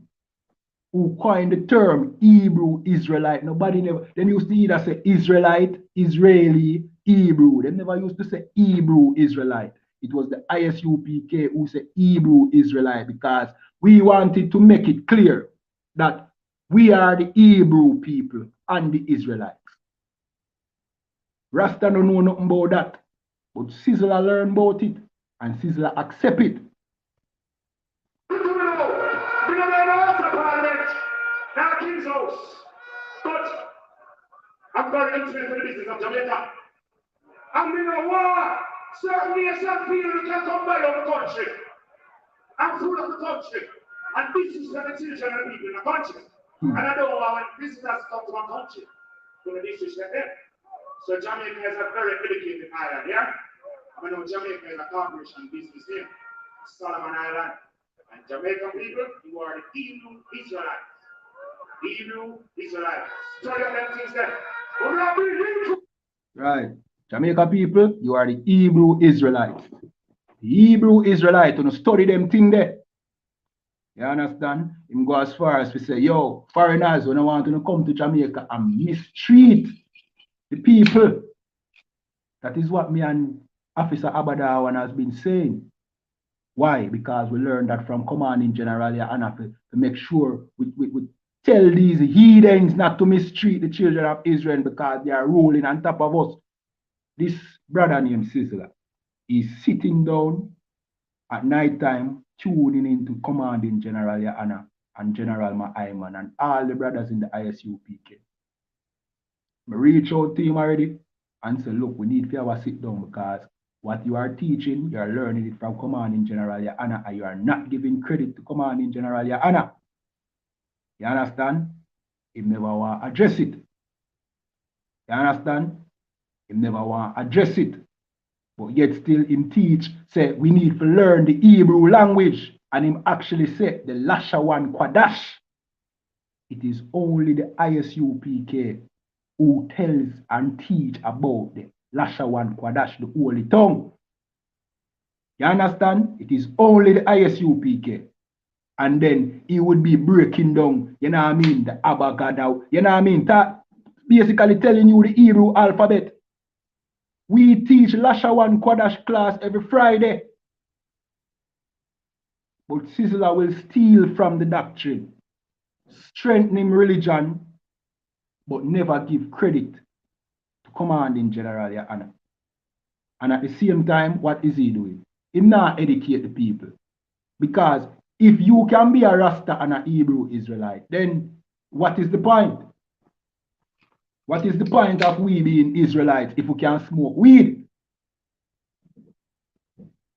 who coined the term Hebrew Israelite. Nobody never. They used to either say Israelite, Israeli, Hebrew. They never used to say Hebrew Israelite. It was the I.S.U.P.K. who said Hebrew Israelite, because we wanted to make it clear that we are the Hebrew people and the Israelites. Rasta don't know nothing about that. But Sizzla learn about it and Sizzla accept it. Now King's House. But I'm very interested in the business of Jamaica. And we know what? Certain nations feel we can come by our country. I'm full of the country. And this is for the children and people in the country. And I don't know when visitors come to my country, to the disrespect them. So Jamaica is a very educated island, yeah? I know Jamaica is a corporation business here. Solomon Island. And Jamaican people, you are the Hebrew Israelites. Hebrew Israelites. Study them things there. Right. Jamaica people, you are the Hebrew Israelites. The Hebrew Israelites, you know, study them things there. You understand? Him go as far as to say, yo, foreigners, when I want to come to Jamaica and mistreat the people. That is what me and Officer Abadawan has been saying. Why? Because we learned that from commanding General YAHANNA to make sure we tell these heathens not to mistreat the children of Israel because they are ruling on top of us. This brother named Sizzla is sitting down at night time, tuning into commanding General YAHANNA and General Mahaiman and all the brothers in the I.S.U.P.K. I reach out to him already and say, look, we need to have a sit down, because what you are teaching, you are learning it from commanding General YAHANNA, and you are not giving credit to commanding General YAHANNA. You understand? He never want to address it. You understand? He never want to address it. But yet still him teach, say we need to learn the Hebrew language. And him actually say the Lashawan Kwadash. It is only the I.S.U.P.K who tells and teach about the Lashawan Kwadash, the holy tongue. You understand? It is only the I.S.U.P.K. And then he would be breaking down, you know what I mean, the Abagadaw, you know what I mean, that basically telling you the Hebrew alphabet. We teach Lashawan Kwadash class every Friday. But Sizzler will steal from the doctrine, strengthening religion, but never give credit to commanding General YAHANNA. And at the same time, what is he doing? He not educate the people. Because if you can be a Rasta and a Hebrew Israelite, then what is the point? What is the point of we being Israelites if we can smoke weed?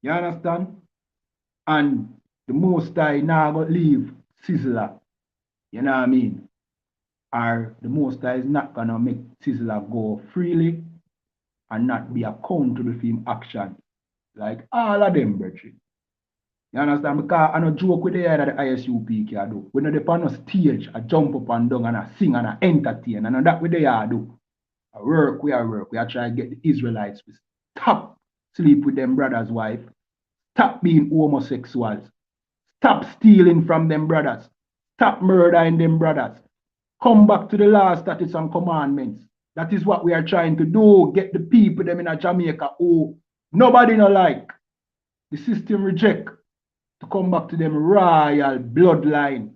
You understand? And the Most High now going to leave Sizzler. You know what I mean? Or the Most High is not going to make Sizzler go freely and not be accountable for him action. Like all of them, brethren. You understand? Because I don't joke with the head of the I.S.U.P.K. I do. When they on a stage, I jump up and down and I sing and I entertain. And that's what they do. I work. We are trying to get the Israelites to stop sleep with them brothers' wife. Stop being homosexuals. Stop stealing from them brothers. Stop murdering them brothers. Come back to the law, statutes, and commandments. That is what we are trying to do. Get the people them in a Jamaica who nobody no like. The system reject. To come back to them royal bloodline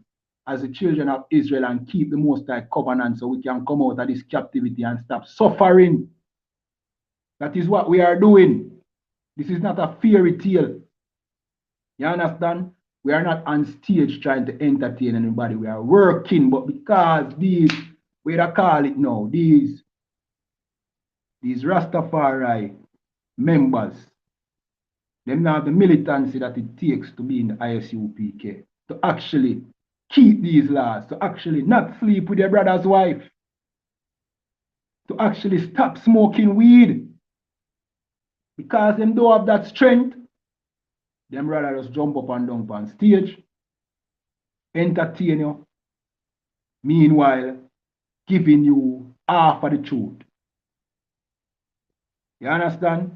as the children of Israel and keep the Most High covenant so we can come out of this captivity and stop suffering. That is what we are doing. This is not a fairy tale. You understand? We are not on stage trying to entertain anybody. We are working, but because these, we call it now, these Rastafari members, them now have the militancy that it takes to be in the I.S.U.P.K. to actually keep these laws, to actually not sleep with their brother's wife, to actually stop smoking weed. Because them don't have that strength, them rather just jump up and down on stage, entertain you, meanwhile giving you half of the truth. You understand?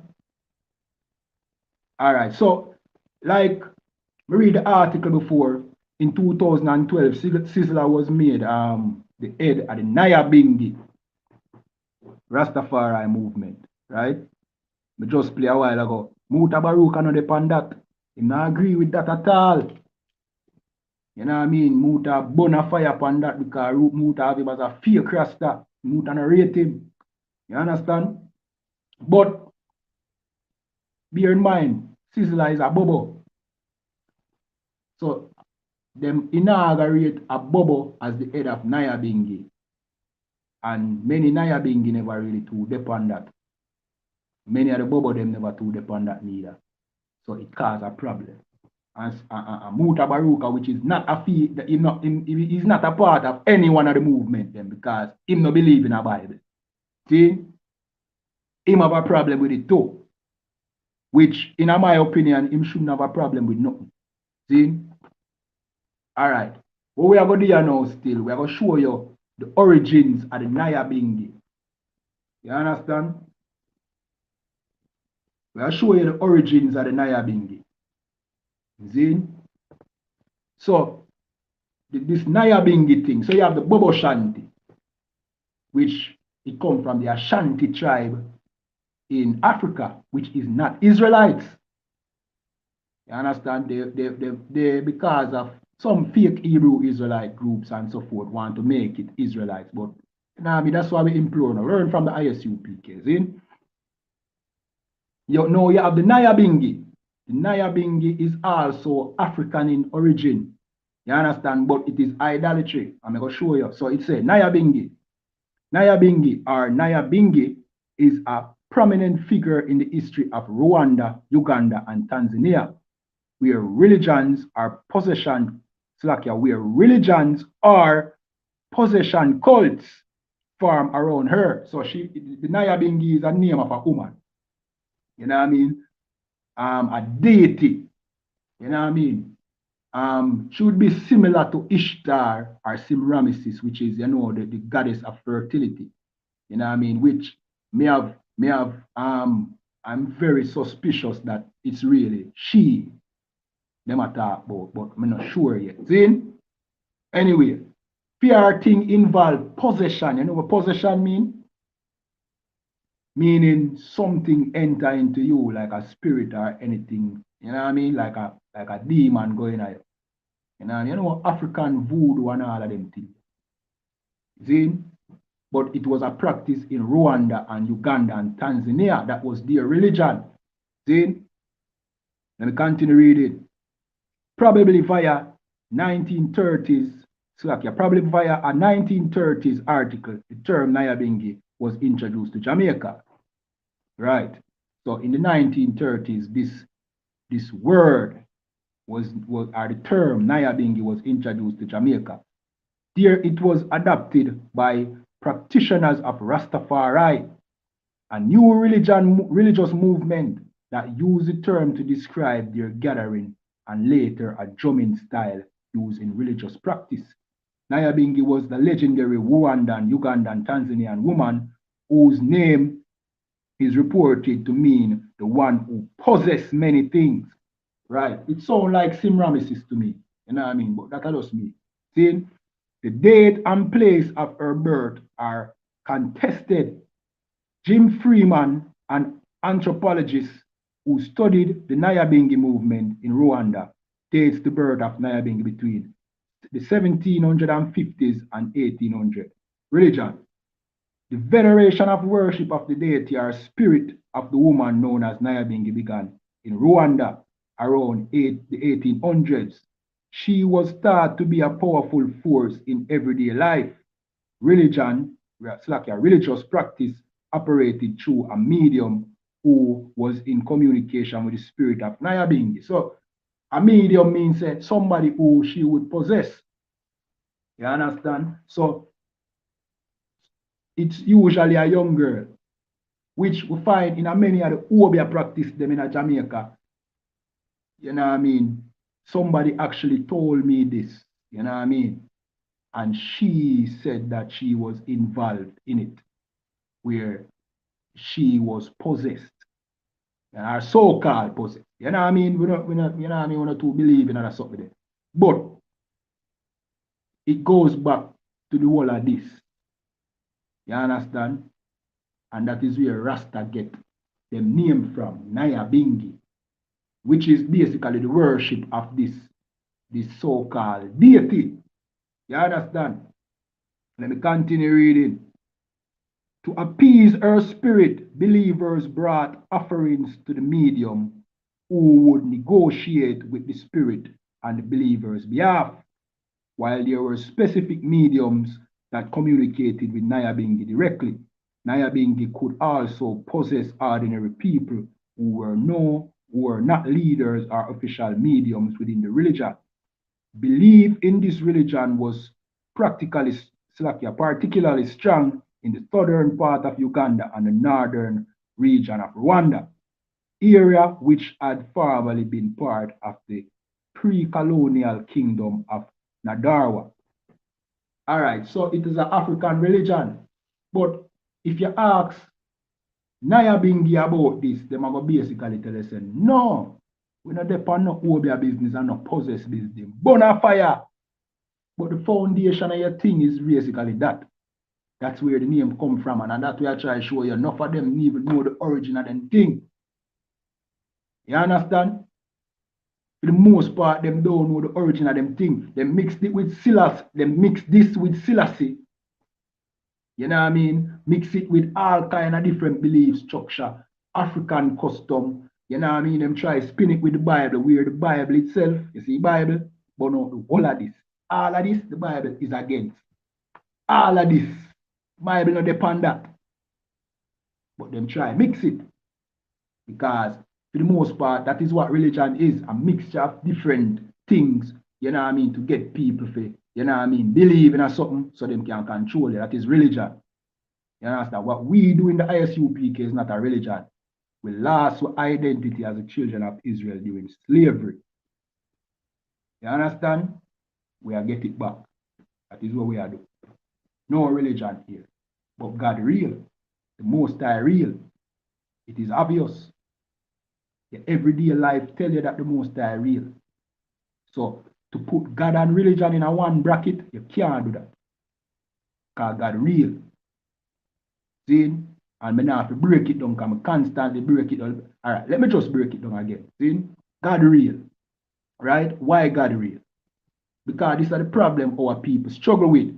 All right, so like we read the article before, in 2012, Sizzler was made the head of the YAHANNA Rastafari movement, right? We just play a while ago. Muta Baruka no depend that. He not agree with that at all. You know what I mean? Muta burn a fire upon that because Muta have him as a fake Rasta. Muta no rate him. You understand? But bear in mind, Sizzler is a bubble. So them inaugurate a bubble as the head of YAHANNA. And many YAHANNA never really too depend that. Many of the bubble them never too depend that neither. So it caused a problem. And Muta Baruka, which is not a fee, he's not a part of any one of the movement then because him no believe in a Bible. See? Him have a problem with it too. Which, in my opinion, him shouldn't have a problem with nothing. See? Alright. What we are going to do now still, we are going to show you the origins of the YAHANNA. You understand? We are showing you the origins of the YAHANNA. See? So, this YAHANNA thing, so you have the Bobo Shanti, which it comes from the Ashanti tribe in Africa, which is not Israelites. You understand? They because of some fake Hebrew Israelite groups and so forth, want to make it Israelites. But you know, I mean, that's why we implore now. Learn from the I.S.U.P.K. See? You know, you have the YAHANNA. The YAHANNA is also African in origin. You understand? But it is idolatry. I'm going to show you. So it says YAHANNA. YAHANNA or YAHANNA is a prominent figure in the history of Rwanda, Uganda, and Tanzania, where religions are possession cults form around her. So the Nyabingi is a name of a woman. You know what I mean? A deity. You know what I mean? She would be similar to Ishtar or Semiramis, which is, you know, the goddess of fertility. You know what I mean? Which I'm very suspicious that it's really she them I talk about, but I'm not sure yet. See? Anyway, PR thing involve possession. You know what possession mean? Meaning something enter into you like a spirit or anything. You know what I mean? Like a demon going at you. You know African voodoo and all of them things. See? But it was a practice in Rwanda and Uganda and Tanzania. That was their religion. See? Let me continue reading. Probably via 1930s, probably via a 1930s article, the term Nyabingi was introduced to Jamaica. Right. So in the 1930s, this word or the term Nyabingi was introduced to Jamaica. There it was adopted by practitioners of Rastafari, a new religious movement that used the term to describe their gathering and later a drumming style used in religious practice. Nyabingi was the legendary Rwandan, Ugandan, Tanzanian woman whose name is reported to mean the one who possessed many things. Right? It sounds like Semiramis to me. You know what I mean? But that's just me. See? The date and place of her birth are contested. Jim Freeman, an anthropologist who studied the Nyabingi movement in Rwanda, dates the birth of Nyabingi between the 1750s and 1800. Religion. The veneration of worship of the deity or spirit of the woman known as Nyabingi began in Rwanda around the 1800s. She was thought to be a powerful force in everyday life. Religion, like a religious practice, operated through a medium who was in communication with the spirit of Nyabingi. So a medium means somebody who she would possess. You understand? So it's usually a young girl, which we find in a many of the Obia practice them in Jamaica. You know what I mean? Somebody actually told me this, you know what I mean? And she said that she was involved in it, where she was possessed, or so-called possessed. You know what I mean? We not, you know what I mean? We not to believe in that something. But it goes back to the whole of this. You understand? And that is where Rasta get the name from, Nyabingi, which is basically the worship of this so-called deity. You understand? Let me continue reading. To appease her spirit, believers brought offerings to the medium who would negotiate with the spirit on the believer's behalf, while there were specific mediums that communicated with Nyabingi directly. Nyabingi could also possess ordinary people who were not leaders or official mediums within the religion. Belief in this religion was particularly strong in the southern part of Uganda and the northern region of Rwanda, area which had formerly been part of the pre-colonial kingdom of Nadarwa. All right, so it is an African religion. But if you ask Nyabingi about this, they are going to basically tell us, no, we not depend on no Obia business and no possess business. Burn a fire. But the foundation of your thing is basically that. That's where the name come from. And that's where I try to show you. Enough of them even know the origin of them thing. You understand? For the most part, them don't know the origin of them thing. They mixed it with Silas. They mix this with Selassie. You know what I mean? Mix it with all kind of different belief structure. African custom. You know what I mean? Them try to spin it with the Bible, where the Bible itself, you see Bible, but no, the whole of this. All of this, the Bible is against. All of this. Bible not depend that. But them try mix it. Because for the most part, that is what religion is. A mixture of different things, you know what I mean, to get people to, you know what I mean, believe in something so them can control it. That is religion. You understand? What we do in the I.S.U.P.K is not a religion. We lost our identity as the children of Israel during slavery. You understand? We are get it back. That is what we are doing. No religion here. But God real. The Most High real. It is obvious. Your everyday life tell you that the Most High real. So to put God and religion in a one bracket, you can't do that. Because God real. See? And I now have to break it down because I constantly break it down. All right, let me just break it down again. See? God real. Right? Why God real? Because this is the problem our people struggle with.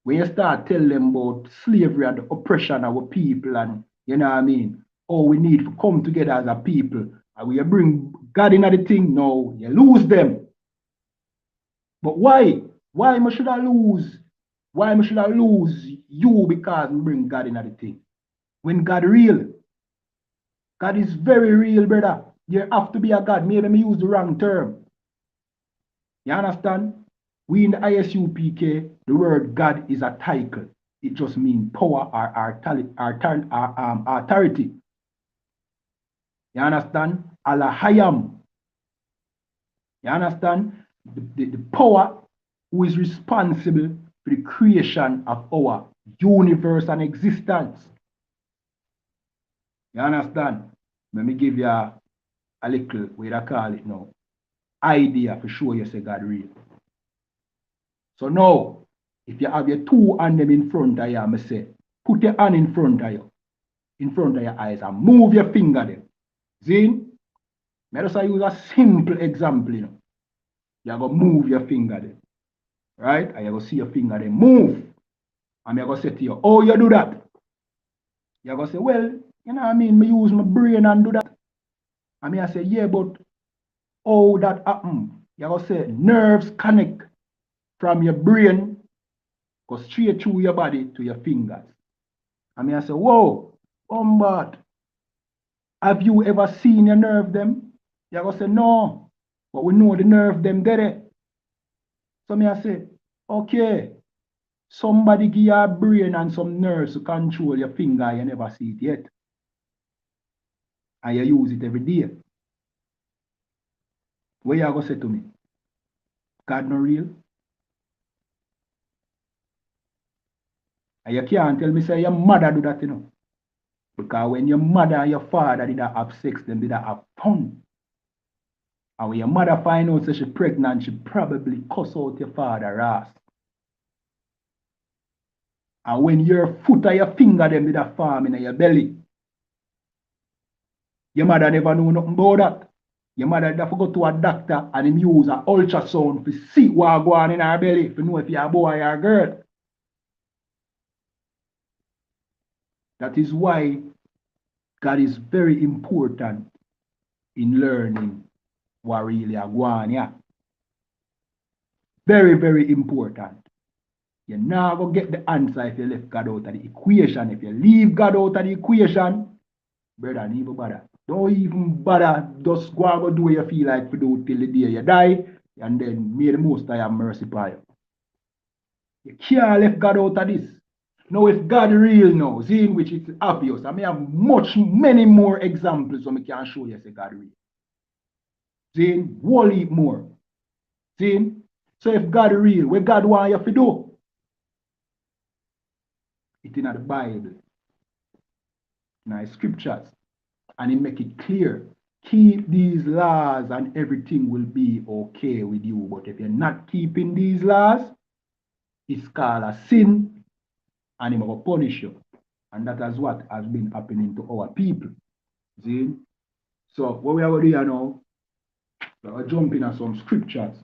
When you start telling them about slavery and the oppression of our people and, you know what I mean, oh, we need to come together as a people. And when you bring God in the thing, no, you lose them. But why? Why should I lose? Why should I lose you because we bring God in the thing? When God real. God is very real, brother. You have to be a God. Maybe I use the wrong term. You understand? We in the I.S.U.P.K, the word God is a title. It just means power or authority. You understand? I.S.U.P.K. You understand? The power who is responsible for the creation of our universe and existence. You understand? Let me give you a little, what I call it now, idea for sure you say God real. So now, if you have your two hand them in front of you, I say, put your hand in front of you, in front of your eyes, and move your finger there. See? I just use a simple example, you know. You're going to move your finger there. Right? And you're going to see your finger there move. And you're going to say to you, oh, you do that? You're going to say, well, you know what I mean? I use my brain and do that. And I say, yeah, but how that happen? You're going to say, nerves connect from your brain, go straight through your body to your fingers. And I say, whoa, but have you ever seen your nerve them? You're going to say, no, but we know the nerve them there. So I say, okay, somebody give you a brain and some nerves to control your finger, you never see it yet. And you use it every day. What you going to say to me? God no real? And you can't tell me say your mother do that, you know. Because when your mother and your father did not have sex, them did not have fun. And when your mother find out that she's pregnant, she probably cuss out your father's ass. And when your foot or your finger them did a form in your belly, your mother never know nothing about that. Your mother have to go to a doctor and him use an ultrasound to see what go on in her belly to know if you're a boy or a girl. That is why God is very important in learning what really are going on. Yeah. Very, very important. You're not going to get the answer if you left God out of the equation. If you leave God out of the equation, brother, don't even bother. Don't even bother. Just go and go do what you feel like to do till the day you die, and then may the Most High have mercy upon you. You can't left God out of this. Now, if God real now, see in which it's obvious, I may have many more examples so I can show you say God real. See, whole heap more. See? So if God real, what God want you to do? It's in the Bible, in the scriptures, and He make it clear. Keep these laws and everything will be okay with you. But if you're not keeping these laws, it's called a sin and He will punish you. And that is what has been happening to our people. See? So what we are going to do now, we are jumping at some scriptures.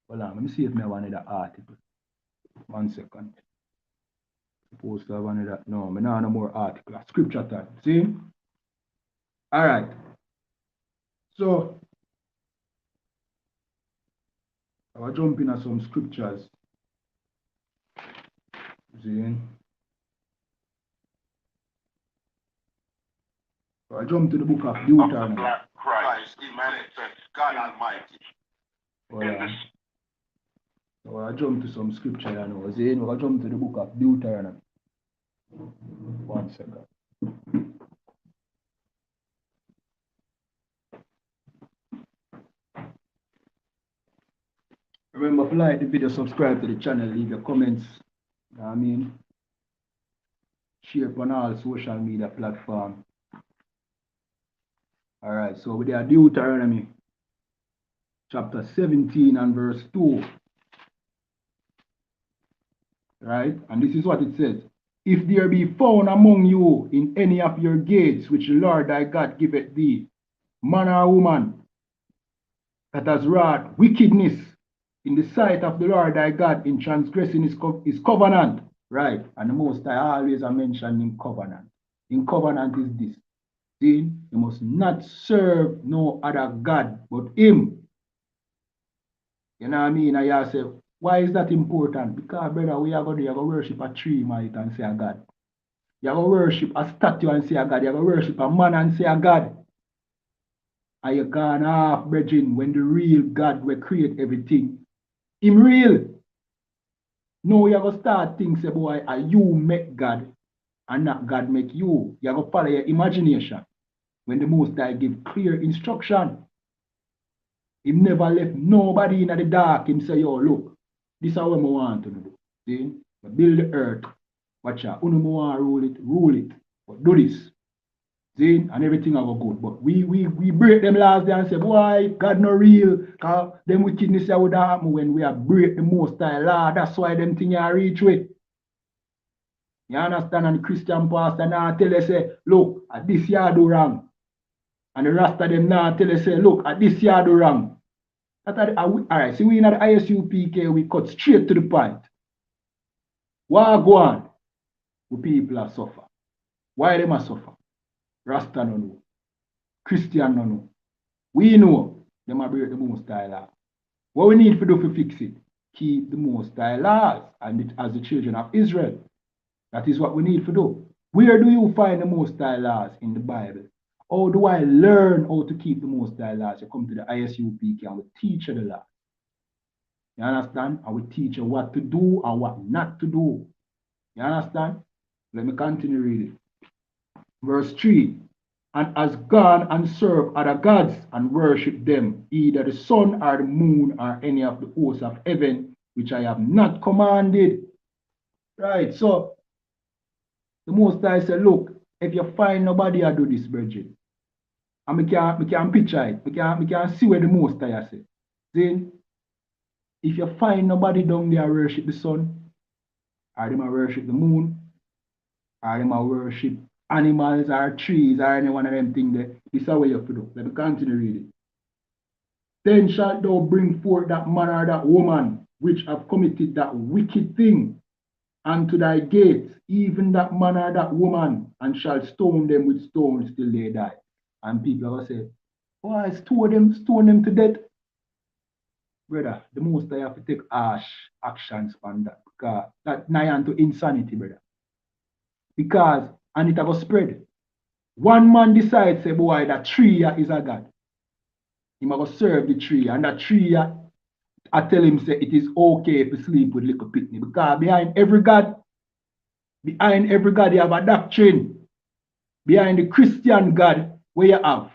Hold on, let me see if I have another article. 1 second. Supposed to have another. No, I don't have no more article. Scripture time. See? All right. So I will jump in at some scriptures. See? So I jump to the book of Deuteronomy. Black Christ, manifest, God Almighty. So I jump to some scripture now. See? I jump to the book of Deuteronomy. 1 second. Remember to like the video, subscribe to the channel, leave your comments. You know what I mean? Share on all social media platforms. Alright, so with the Deuteronomy chapter 17 and verse 2. Right? And this is what it says. If there be found among you in any of your gates which the Lord thy God giveth thee, man or woman, that has wrought wickedness in the sight of the Lord thy God in transgressing his covenant, right? And the Most High always are mentioning covenant. In covenant is this. See, you must not serve no other God but him. You know what I mean? And you say, why is that important? Because, brother, we are going to worship a tree, might, and say a God. You are going to worship a statue and say a God. You are going to worship a man and say a God. And you gone off, brethren, when the real God will create everything. Him real. No, you are going to start things, say, boy, you make God and not God make you. You are going to follow your imagination. When the Most High give clear instruction. He never left nobody in the dark. Him say, yo, look, this is what I want to do. See? Build the earth. Watch out. Uno want to rule it. But do this. See? And everything will go good. But we break them laws there and say, boy, God no real. Because them wickedness would happen when we are break the Most High law. That's why them things are reach with. You understand? And the Christian pastor now tell us, say, look, at this you do wrong. And the rest of them now tell us, say, look, at this you do wrong. Alright, see, we in the I.S.U.P.K, we cut straight to the point. What go on? The people are suffer. Why them are suffer? Rasta no know. Christian no know. We know them are break the Most High law. What we need to do to fix it? Keep the Most High laws and as the children of Israel. That is what we need to do. Where do you find the Most High laws in the Bible? How do I learn how to keep the Most High laws? You come to the I.S.U.P.K and we teach you the law. You understand? And we teach you what to do and what not to do. You understand? Let me continue reading. Verse 3. And has gone and served other gods and worship them, either the sun or the moon or any of the hosts of heaven, which I have not commanded. Right, so the Most High said, look, if you find nobody I do this, brethren, and we can picture it, we can see where the Most High said. Then, if you find nobody down there worship the sun, or them worship the moon, or them worship animals or trees or any one of them things there, this is how you have to do. Let me continue reading. Then shalt thou bring forth that man or that woman which have committed that wicked thing unto thy gates, even that man or that woman, and shall stone them with stones till they die. And people will say, why stone them to death? Brother, the most I have to take harsh actions on that, because that nigh unto insanity, brother. Because, and it will spread. One man decides, say, boy, that tree is a God. He must serve the tree, and that tree, I tell him, say, it is okay to sleep with little pitney, because behind every God, you have a doctrine. Behind the Christian God, where you have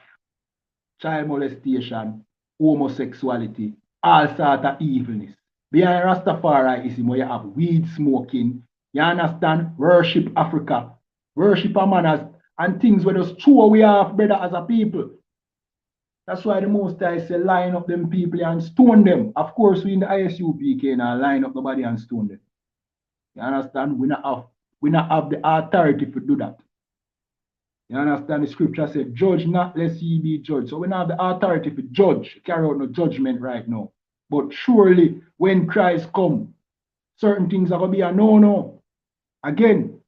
child molestation, homosexuality, all sort of evilness. Behind Rastafariism, where you have weed smoking, you understand? Worship Africa, worship a manners, and things where those true we have, brother, as a people. That's why the Most High say line up them people and stone them. Of course, we in the I.S.U.P.K now line up nobody and stone them. You understand? We not have the authority to do that. You understand? The scripture said, judge not lest ye be judged. So we don't have the authority to judge, carry out no judgment right now. But surely when Christ come, certain things are going to be a no. Again,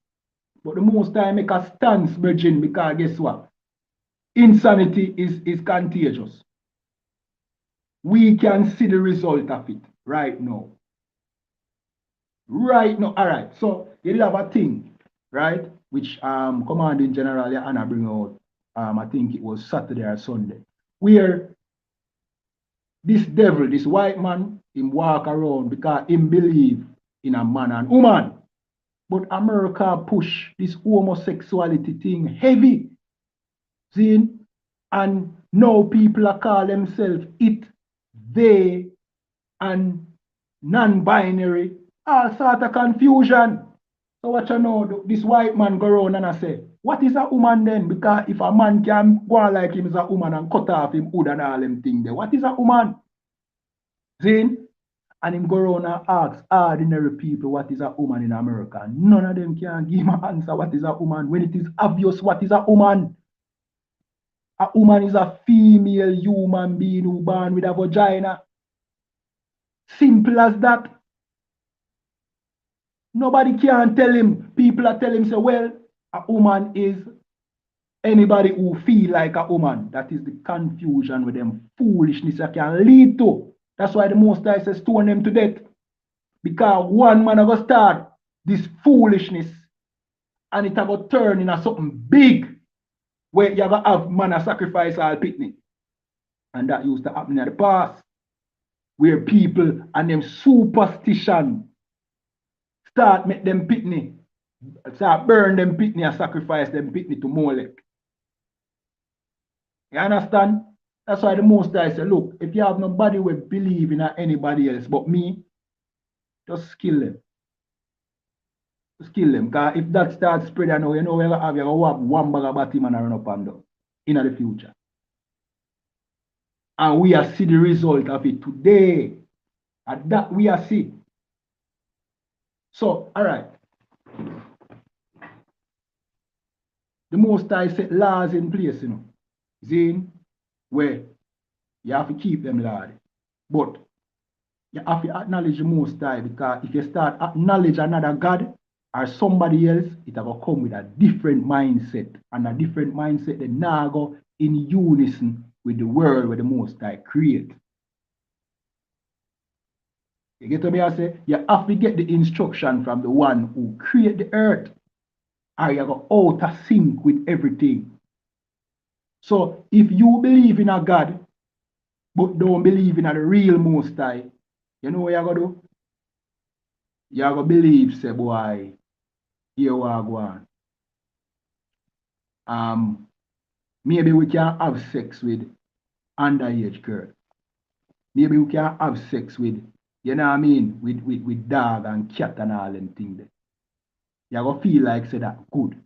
but the Most High make a stance, brethren, because guess what? Insanity is contagious. We can see the result of it right now. Right now, all right. So you have a thing, right? Which Commanding General YAHANNA bring out. I think it was Saturday or Sunday, where this devil, this white man, him walk around because him believe in a man and woman. But America push this homosexuality thing heavy. See? And now people are call themselves it, they, and non-binary. All sort of confusion. So what you know, this white man go around and I say, what is a woman then? Because if a man can go on like him as a woman and cut off him hood and all them things there, what is a woman? See? And him go around and ask ordinary people what is a woman in America. None of them can give him an answer what is a woman when it is obvious what is a woman. A woman is a female human being who born with a vagina. Simple as that. Nobody can tell him. People are telling him, say, well, a woman is anybody who feel like a woman. That is the confusion with them foolishness that can lead to. That's why the Most High says stone them to death. Because one man will start this foolishness and it will turn into something big where you have man a sacrifice all picnic. And that used to happen in the past. Where people and them superstition start make them picnic. Start burn them picnic and sacrifice them picnic to Molech. You understand? That's why the Most High say, look, if you have nobody who believe in anybody else but me, just kill them. Just kill them. Because if that starts spreading now, you know, you're going to have one bag of batty man run up and down in the future. And we are see the result of it today. And that we are see. So, all right. The Most High set laws in place, you know. Zine, where you have to keep them, Lord. But you have to acknowledge the Most High, because if you start acknowledge another God or somebody else, it will come with a different mindset. And a different mindset that now go in unison with the world where the Most High create. You get what I say? You have to get the instruction from the one who create the earth. Or you go out of sync with everything. So if you believe in a God, but don't believe in a real Most High, you know what you're going to do? You're going to believe, say, boy, here we are going. Maybe we can have sex with underage girl. Maybe we can have sex with, you know what I mean, with dog and cat and all them things there. You're going to feel like, say, that good.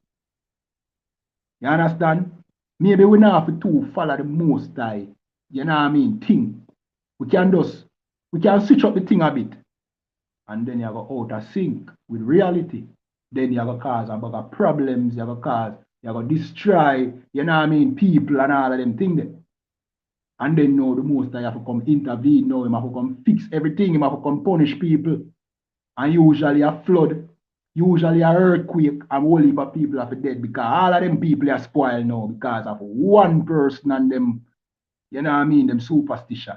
You understand? Maybe we not have to follow the Most High, you know what I mean, thing. We can switch up the thing a bit. And then you go out of sync with reality. Then you go cause a bag of problems, you go destroy, you know what I mean, people and all of them things there. And then now the Most High have to come intervene, now he have to come fix everything, he have to come punish people. And usually a flood, usually a earthquake, and whole heap of people are dead because all of them people are spoiled now because of one person and them, you know what I mean, them superstition.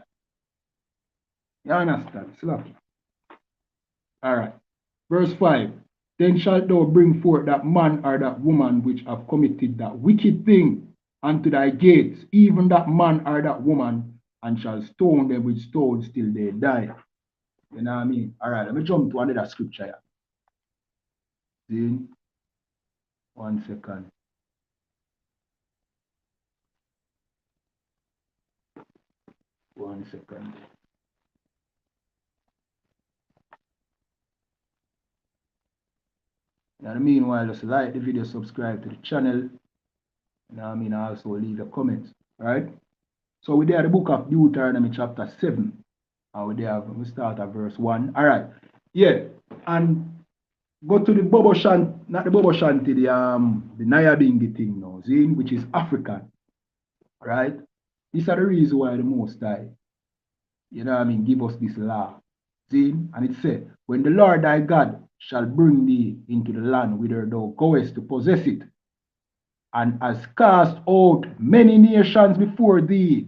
You understand? Slap. Alright. Verse 5. Then shalt thou bring forth that man or that woman which have committed that wicked thing unto thy gates, even that man or that woman, and shall stone them with stones till they die. You know what I mean? Alright, let me jump to another scripture here. See? 1 second. One second. You know what I mean? While just like the video, subscribe to the channel. You know what I mean? Also leave your comments. Right? So we there the book of Deuteronomy chapter 7. And we start at verse 1. Alright. Yeah. And go to the Bobo Shanti, not the Bobo Shanti, the Nyabingi thing now, Zine, which is African. Right? These are the reasons why the Most High, you know what I mean, give us this law. Zine, and it said, when the Lord thy God shall bring thee into the land whither thou goest to possess it, and has cast out many nations before thee,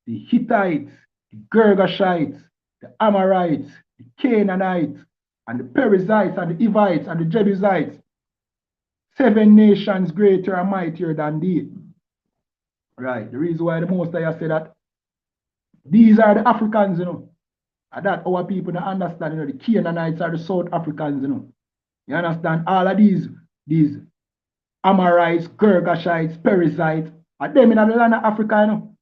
the Hittites, the Girgashites, the Amorites, the Canaanites, and the Perizzites, and the Hivites, and the Jebusites, 7 nations greater and mightier than thee. Right, the reason why the Most High said that, these are the Africans, you know. And that our people don't understand, you know, the Canaanites are the South Africans, you know. You understand? All of these Amorites, Girgashites, Perizzites, are them in the land of Africa, you know.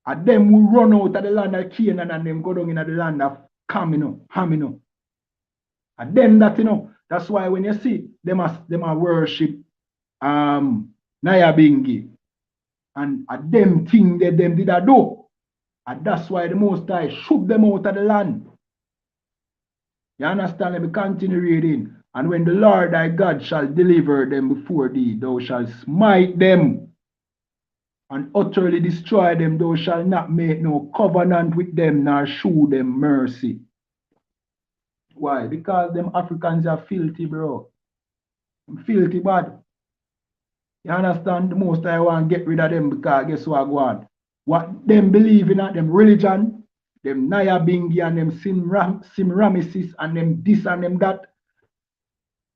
Are them who run out of the land of Canaan and them go down in the land of Ham, you know, Ham, you know. And them that, you know, that's why when you see them are worship Nyabingi and them thing that them did a do. And that's why the Most High shook them out of the land. You understand? Let me continue reading. And when the Lord thy God shall deliver them before thee, thou shalt smite them and utterly destroy them. Thou shalt not make no covenant with them, nor shew them mercy. Why? Because them Africans are filthy, bro. Filthy bad. You understand? The Most I want to get rid of them because guess what go on? What them believe in, them religion, them Nyabingi and them Simramisis and them this and them that,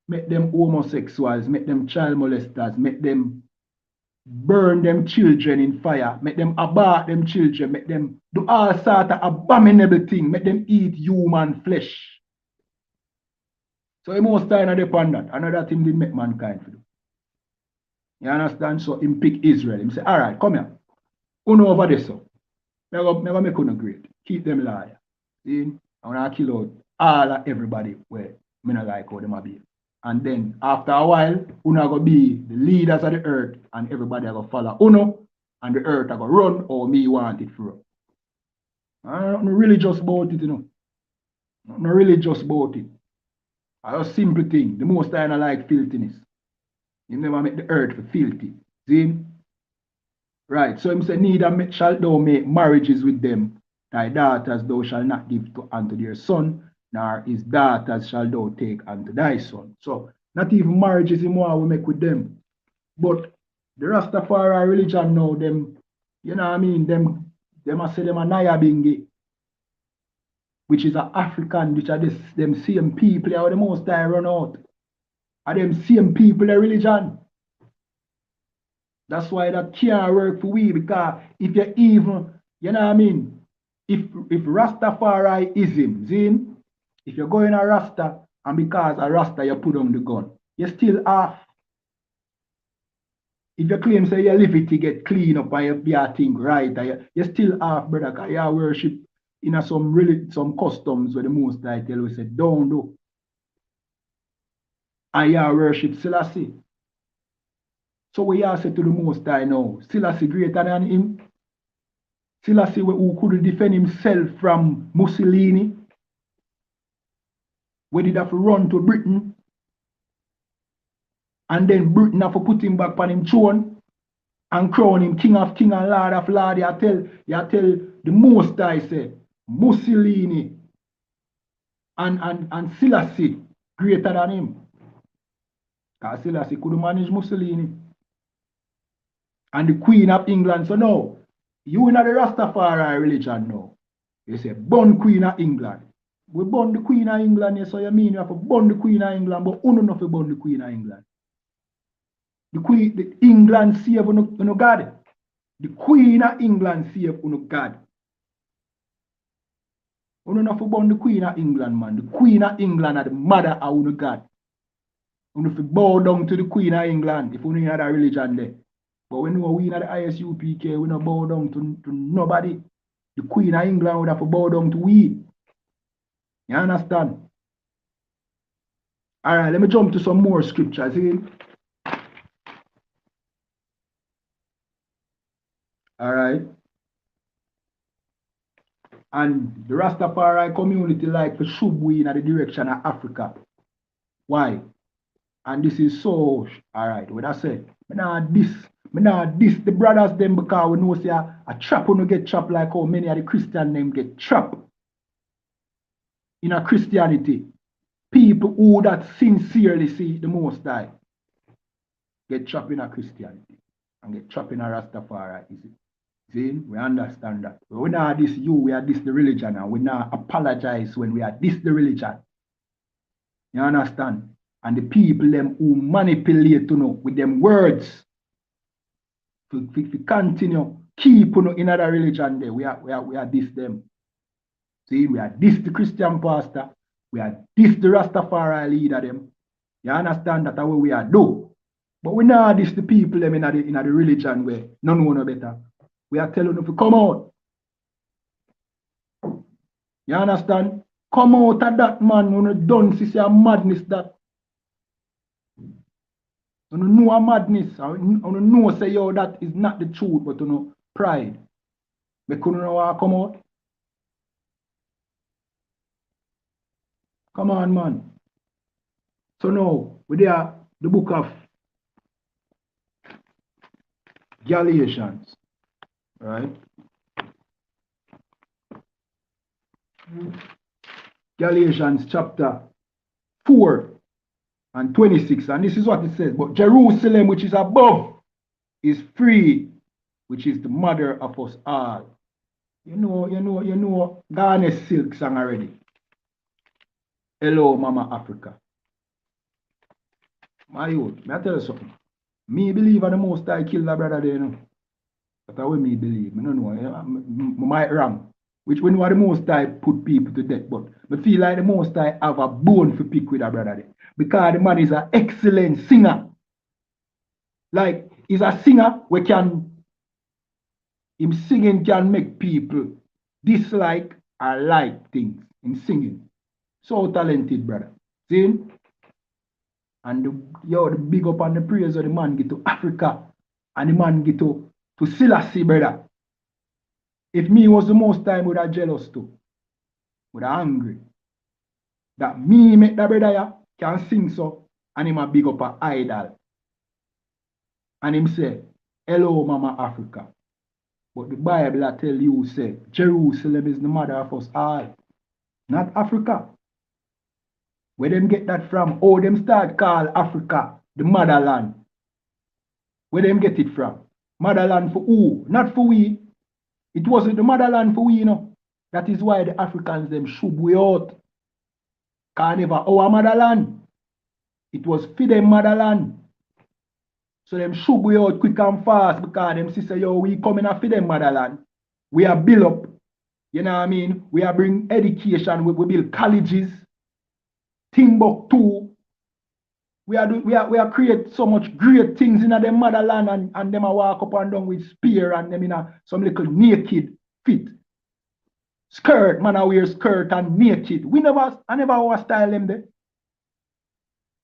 make them homosexuals, make them child molesters, make them burn them children in fire, make them abort them children, make them do all sort of abominable things, make them eat human flesh. So he most time upon that. Another thing did make mankind to do. You understand? So him pick Israel. Him say, all right, come here. Uno over this so. Never make uno great. Keep them liar. See? I want to kill out all of everybody where me not like how them a be. And then after a while, uno go be the leaders of the earth and everybody go follow uno and the earth go run or me want it for. I'm not really just about it, you know. I'm not really just about it. I a simple thing. The most I like filthiness. You never make the earth for filthy. See? Right. So him say, neither shalt thou make marriages with them. Thy daughters thou shalt not give unto their son, nor his daughters shalt thou take unto thy son. So not even marriages him want we make with them. But the Rastafari religion now, them, you know what I mean, them I say them a Nyabingi, which is an African, which are them same people that are the most I run out. Are them same people the religion. That's why that can't work for we, because if you even, you know what I mean, if Rastafariism, Zin, if you're going a Rasta and because a Rasta you put on the gun, you still half. If you claim say your liberty get clean up and you be a thing right, you still half, brother, because you worship in some customs where the most I tell you say don't do. And you worship Selassie. So we are say to the Most High now, Selassie greater than him. Selassie who could defend himself from Mussolini. We did have to run to Britain. And then Britain have to put him back on him throne and crown him King of King and Lord of Lord. You tell the Most High say Mussolini and Selassie greater than him. Because Selassie could manage Mussolini. And the Queen of England. So now, you in the Rastafari religion now. You say, born Queen of England. We born the Queen of England, so you mean you have to born the Queen of England, but you don't have to born the Queen of England. The England save no God. The Queen of England save no God. You don't have to born the Queen of England, man. The Queen of England are the mother of no God. You have to bow down to the Queen of England if you don't have that religion there. But when we in the I.S.U.P.K, we don't bow down to nobody. The Queen of England would have to bow down to we. You understand? All right, let me jump to some more scriptures. See? All right. And the Rastafari community like to shove we in the direction of Africa. Why? And this is so, all right, what I say? Me not this the brothers them because we know say a trap will not get trapped like how many of the Christian them get trapped in a Christianity. People who that sincerely see the Most High get trapped in a Christianity and get trapped in a Rastafari. See, we understand that. We not this you, we are this the religion, and we not apologize when we are this the religion. You understand? And the people them who manipulate with them words to continue keep in other religion there. We are this them. See, we are this the Christian pastor, we are this the Rastafari leader them, You understand that what we are do? But we not this the people them in the religion where none know no better. We are telling them to come out. You understand? Come out of that man when you done see a madness that. You know a madness. You know say yo that is not the truth, but you know pride. They couldn't know come out. Come on, man. So now we there the book of Galatians, right? Galatians chapter 4 and 26, and this is what it says. But Jerusalem, which is above, is free, which is the mother of us all. You know, Ghana's silk song already. Hello, Mama Africa. My youth, may I tell you something? Me believe in the most I kill the brother there, you know. That's what me believe. I don't know. I might wrong. Which when the most I put people to death, but I feel like the most I have a bone to pick with a brother there. Because the man is an excellent singer. Like, he's a singer where him singing can make people dislike or like things in singing. So talented, brother. See? And the big up and the praise of the man get to Africa and the man get to Selassie, brother. If me was the most time, would have jealous too. Would have angry. That me make that brother here can sing so and him a big up a idol. And him say, hello, Mama Africa. But the Bible I tell you say, Jerusalem is the mother of us all. Not Africa. Where them get that from? Oh, them start call Africa the motherland. Where them get it from? Motherland for who? Not for we. It wasn't the motherland for we, you know. That is why the Africans them shub we out. Cause never our motherland. It was for them motherland. So them shub we out quick and fast because them say, yo, we coming after them motherland. We are build up. You know what I mean? We are bring education. We build colleges. Timbuktu. We are create so much great things in them motherland and them a walk up and down with spear and them in some little naked fit. Skirt, man I wear skirt and naked. I never our style them there.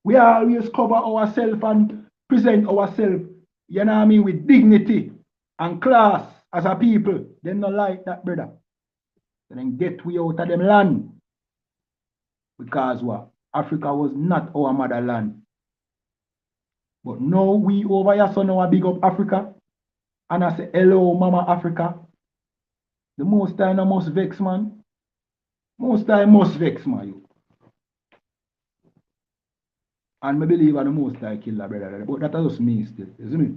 We always cover ourselves and present ourselves, you know what I mean, with dignity and class as a people. They not like that, brother. So then get we out of them land. Because what? Africa was not our motherland. But now we over here, so now I big up Africa. And I say, hello, Mama Africa. The most time I must vex, man. Most time must vex, man. And I believe I the most I kill that brother. But that just me still. You see me?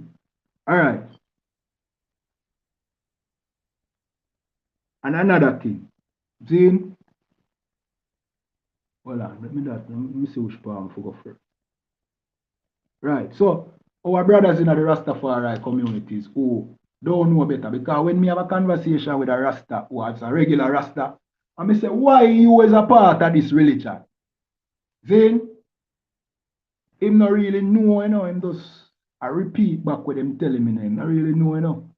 Alright. And another thing. Zane. Hold on, let me see which part I forgot first. Right, so our brothers in the Rastafari communities who don't know better, because when me have a conversation with a Rasta who is a regular Rasta, and me say, why you is a part of this religion? Then him not really know, you know, him just I repeat back what them telling me, him not really know, you know.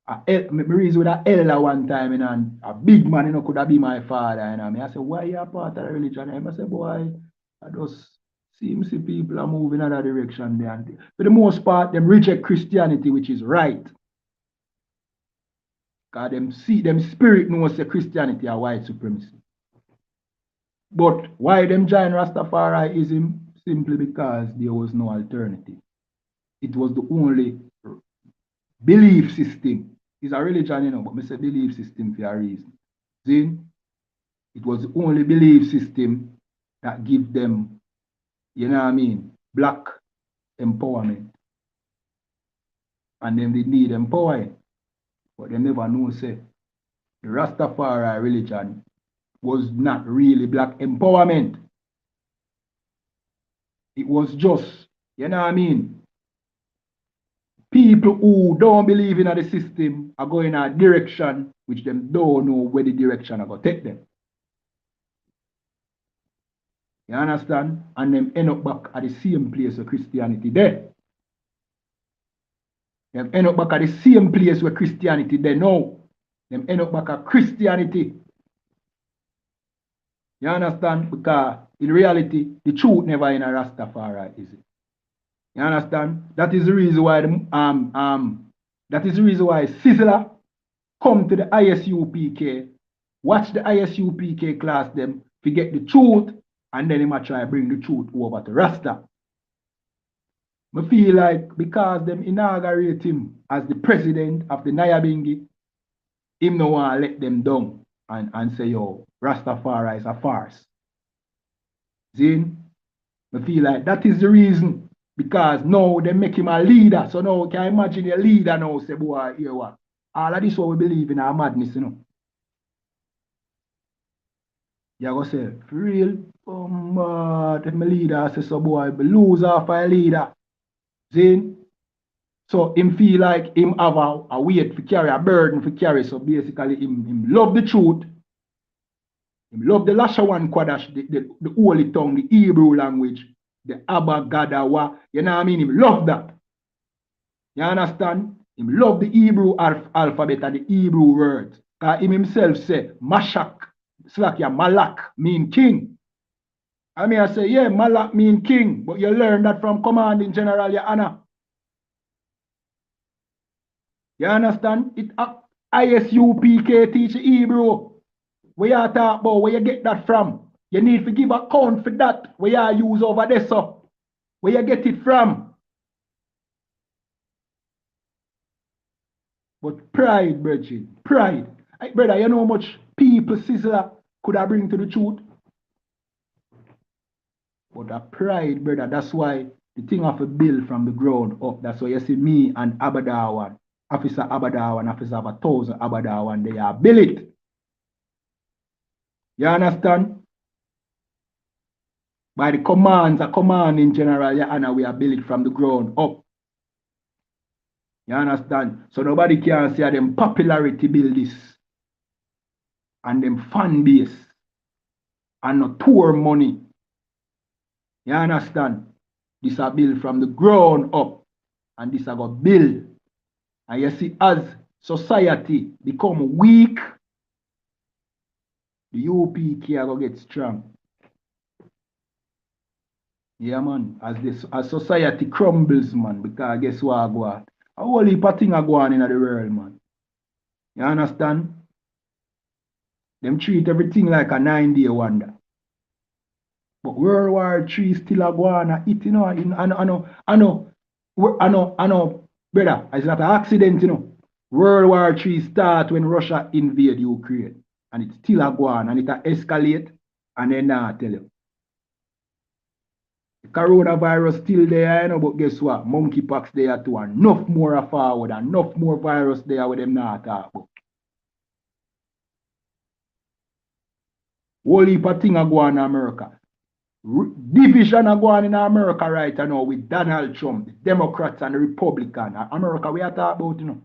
I reason with an elder one time, you know, and a big man, you know, could have been my father, you know. I say, why you a part of the religion? And I say, boy, I just see people are moving in that direction there. And for the most part, them reject Christianity, which is right. Because them spirit knows that Christianity are white supremacy. But why them join Rastafariism? Simply because there was no alternative. It was the only belief system. It's a religion, you know, but I say belief system for a reason. See? It was the only belief system that give them, you know what I mean, black empowerment. And then they need empowering. But they never know, say, the Rastafari religion was not really black empowerment. It was just, you know what I mean, people who don't believe in the system are going in a direction which them don't know where the direction are going to take them. You understand? And them end up back at the same place where Christianity there. Them end up back at the same place where Christianity there now. Them end up back at Christianity. You understand? Because in reality, the truth never in a Rastafari, is it? You understand? That is the reason why that is the reason why Sizzler come to the I.S.U.P.K, watch the I.S.U.P.K class them, to get the truth, and then he might try to bring the truth over to Rasta. I feel like because them inaugurate him as the president of the Nyabingi, him no want to let them down and say, yo, Rastafari is a farce. Zin, I feel like that is the reason. Because now they make him a leader. So now can you imagine a leader now say, boy, here what? All of this what we believe in our madness, you know. You go say, for real? Oh man, if my leader say so boy, we lose off a leader. Zin? So him feel like him have a weight to carry, a burden to carry. So basically him love the truth. Him love the Lashawan Kwadash, the holy tongue, the Hebrew language, the Abba Gadawa. You know what I mean? Him love that. You understand? Him love the Hebrew alphabet and the Hebrew words. Because him himself say, Mashak, Slakia, Malak mean king. I mean, I say, yeah, Malak mean king. But you learn that from commanding General YAHANNA. You understand? It I.S.U.P.K teach Hebrew. Where you talk about, where you get that from? You need to give account for that. Where you use over there, so. Where you get it from? But pride, brethren, pride. Hey, brother, you know how much people Sizzler could have bring to the truth? But that pride, brother, that's why the thing of a build from the ground up. That's why you see me and Abadawan, Officer Abadawan, Officer of 1,000 Abadawan, they are build it. You understand? By the commands, a command in General YAHANNA, we are built it from the ground up. You understand? So nobody can say them popularity build this. And them fan base. And no tour money. You understand? This are built from the ground up. And this are got build. And you see, as society become weak, the UPK are going to get strong. Yeah, man. As society crumbles, man, because guess what I go on? A whole heap of things are going on in the world, man. You understand? Them treat everything like a 9-day wonder. But World War III still a go on. It, you know, I know, brother, it's not an accident, you know. World War III start when Russia invade Ukraine. And it still a go on. And it a escalate. And then now I tell you. The coronavirus still there, you know, but guess what? Monkeypox there too. Enough more forward. Enough more virus there with them not talk about. Whole heap of things are going on in America. Division are going on in America right now with Donald Trump, the Democrats and the Republicans. America, we are talking about, you know.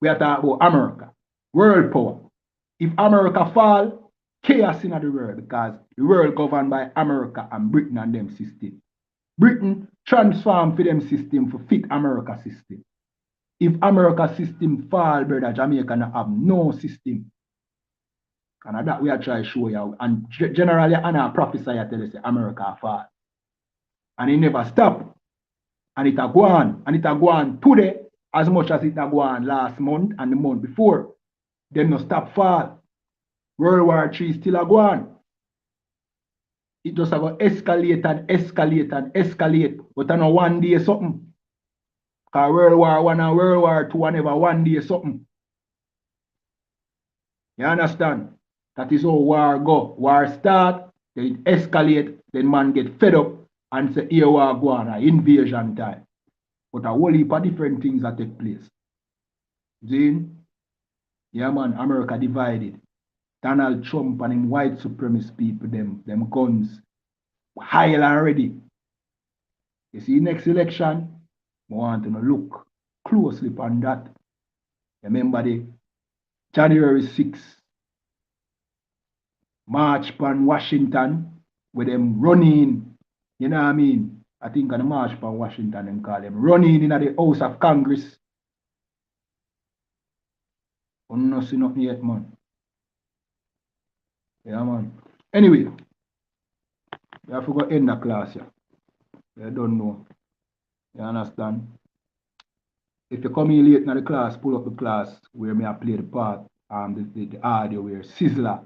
We are talking about America. World power. If America fall, chaos in the world because the world governed by America and Britain and them system. Britain transform for them system for fit America system. If America system fall, brother, Jamaica not have no system. And that we are trying to show you. And generally, I prophesy I tell you, say America fall. And it never stop. And it a go on. And it a go on today as much as it a go on last month and the month before. Them no stop fall. World War III still a go on. It just a go escalate and escalate and escalate. But I know one day something. Because World War I and World War II never one day something. You understand? That is how war go. War start, then it escalate, then man get fed up and say, here war go on, invasion time. But a whole heap of different things that take place. Zin? Yeah man, America divided. Donald Trump and them white supremacist people, them guns, high already. You see, next election, I want to look closely on that. Remember the January 6th, March on Washington, with them running, you know what I mean? I think on the march from Washington, them call them running in the House of Congress. We don't see nothing yet, man. Yeah, man. Anyway, you have to go end the class, yeah. You don't know. You understand? If you come in late in the class, pull up the class where me I play the part, the audio where Sizzler,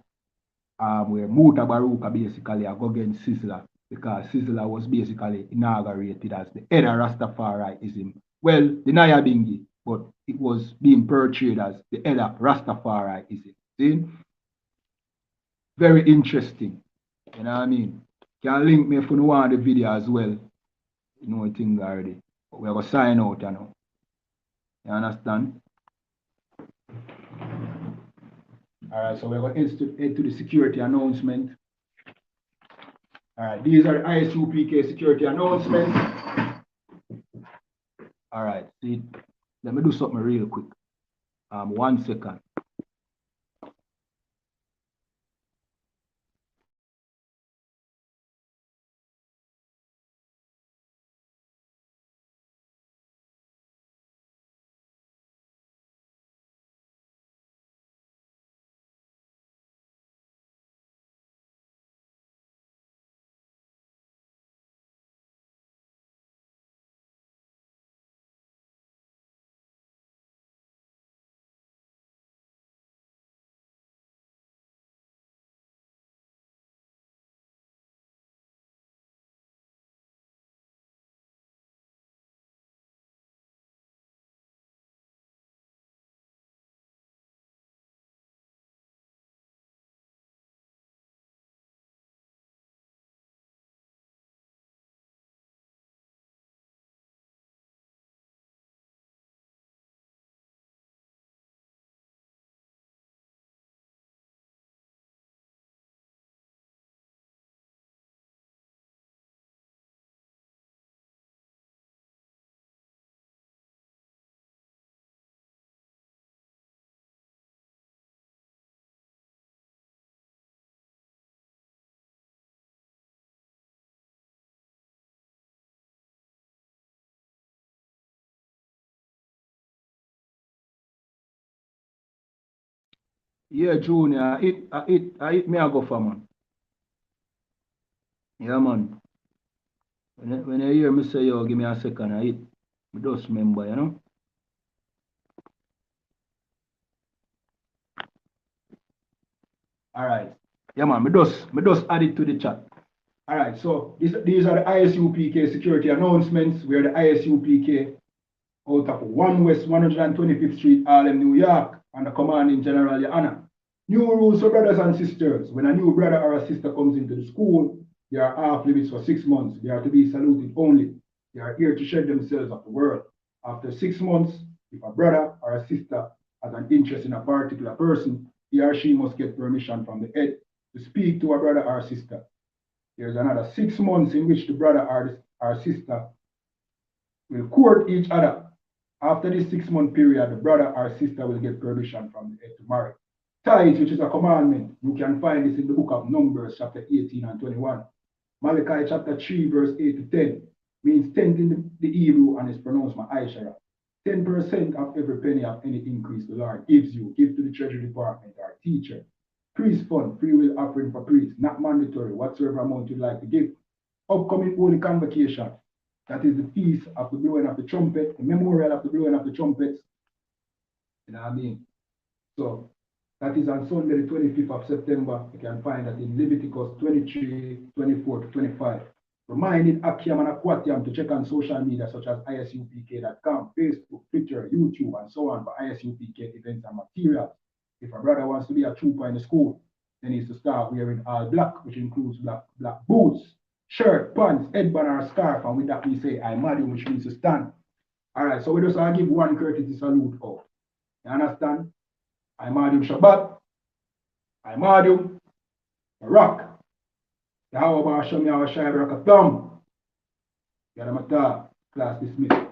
where Muta Baruka basically I go against Sizzler, because Sizzler was basically inaugurated as the head of Rastafarianism. Well, the Naya Bingi, but it was being portrayed as the head of Rastafarianism. See? Very interesting. You know what I mean? You can link me if you want the video as well. You know the thing already. But we're going to sign out, you know. You understand? All right, so we're going to head to the security announcement. All right, these are the I.S.U.P.K security announcements. All right, see, let me do something real quick. 1 second. Yeah, Junior, I hit me I go for, man. Yeah, man. When you hear me say, yo, give me a second, I hit. I just remember, you know. All right. Yeah, man, me just add it to the chat. All right, so these are the I.S.U.P.K security announcements. We are the I.S.U.P.K out of 1 West 125th Street, Harlem, New York, under commanding General YAHANNA. New rules for brothers and sisters. When a new brother or a sister comes into the school, they are off limits for 6 months. They are to be saluted only. They are here to shed themselves of the world. After 6 months, if a brother or a sister has an interest in a particular person, he or she must get permission from the head to speak to a brother or sister. There's another 6 months in which the brother or sister will court each other. After this 6-month period, the brother or sister will get permission from the head to marry. Tithe, which is a commandment, you can find this in the book of Numbers, chapter 18 and 21. Malachi chapter 3, verse 8 to 10, means 10 in the Hebrew and is pronounced Ma'aishara. 10% of every penny of any increase the Lord gives you, give to the treasury department or teacher. Priest fund, free will offering for priests, not mandatory, whatsoever amount you'd like to give. Upcoming holy convocation, that is the feast of the blowing of the trumpet, the memorial of the blowing of the trumpets. You know what I mean? So that is on Sunday, the 25th of September. You can find that in Leviticus 23, 24 to 25. Reminding Akiam and Akwatiam to check on social media such as ISUPK.com, Facebook, Twitter, YouTube, and so on for ISUPK events and materials. If a brother wants to be a trooper in the school, then he needs to start wearing all black, which includes black boots, shirt, pants, headband, or scarf. And with that, we say, I.M.A.D.U., which means to stand. All right, so we just give one courtesy salute out. You understand? I.M.A.D.U. Shabbat. I.M.A.D.U. Rock. Yahweh Basham Yahweh Shai Barakatam. Yadamata. Class dismissed.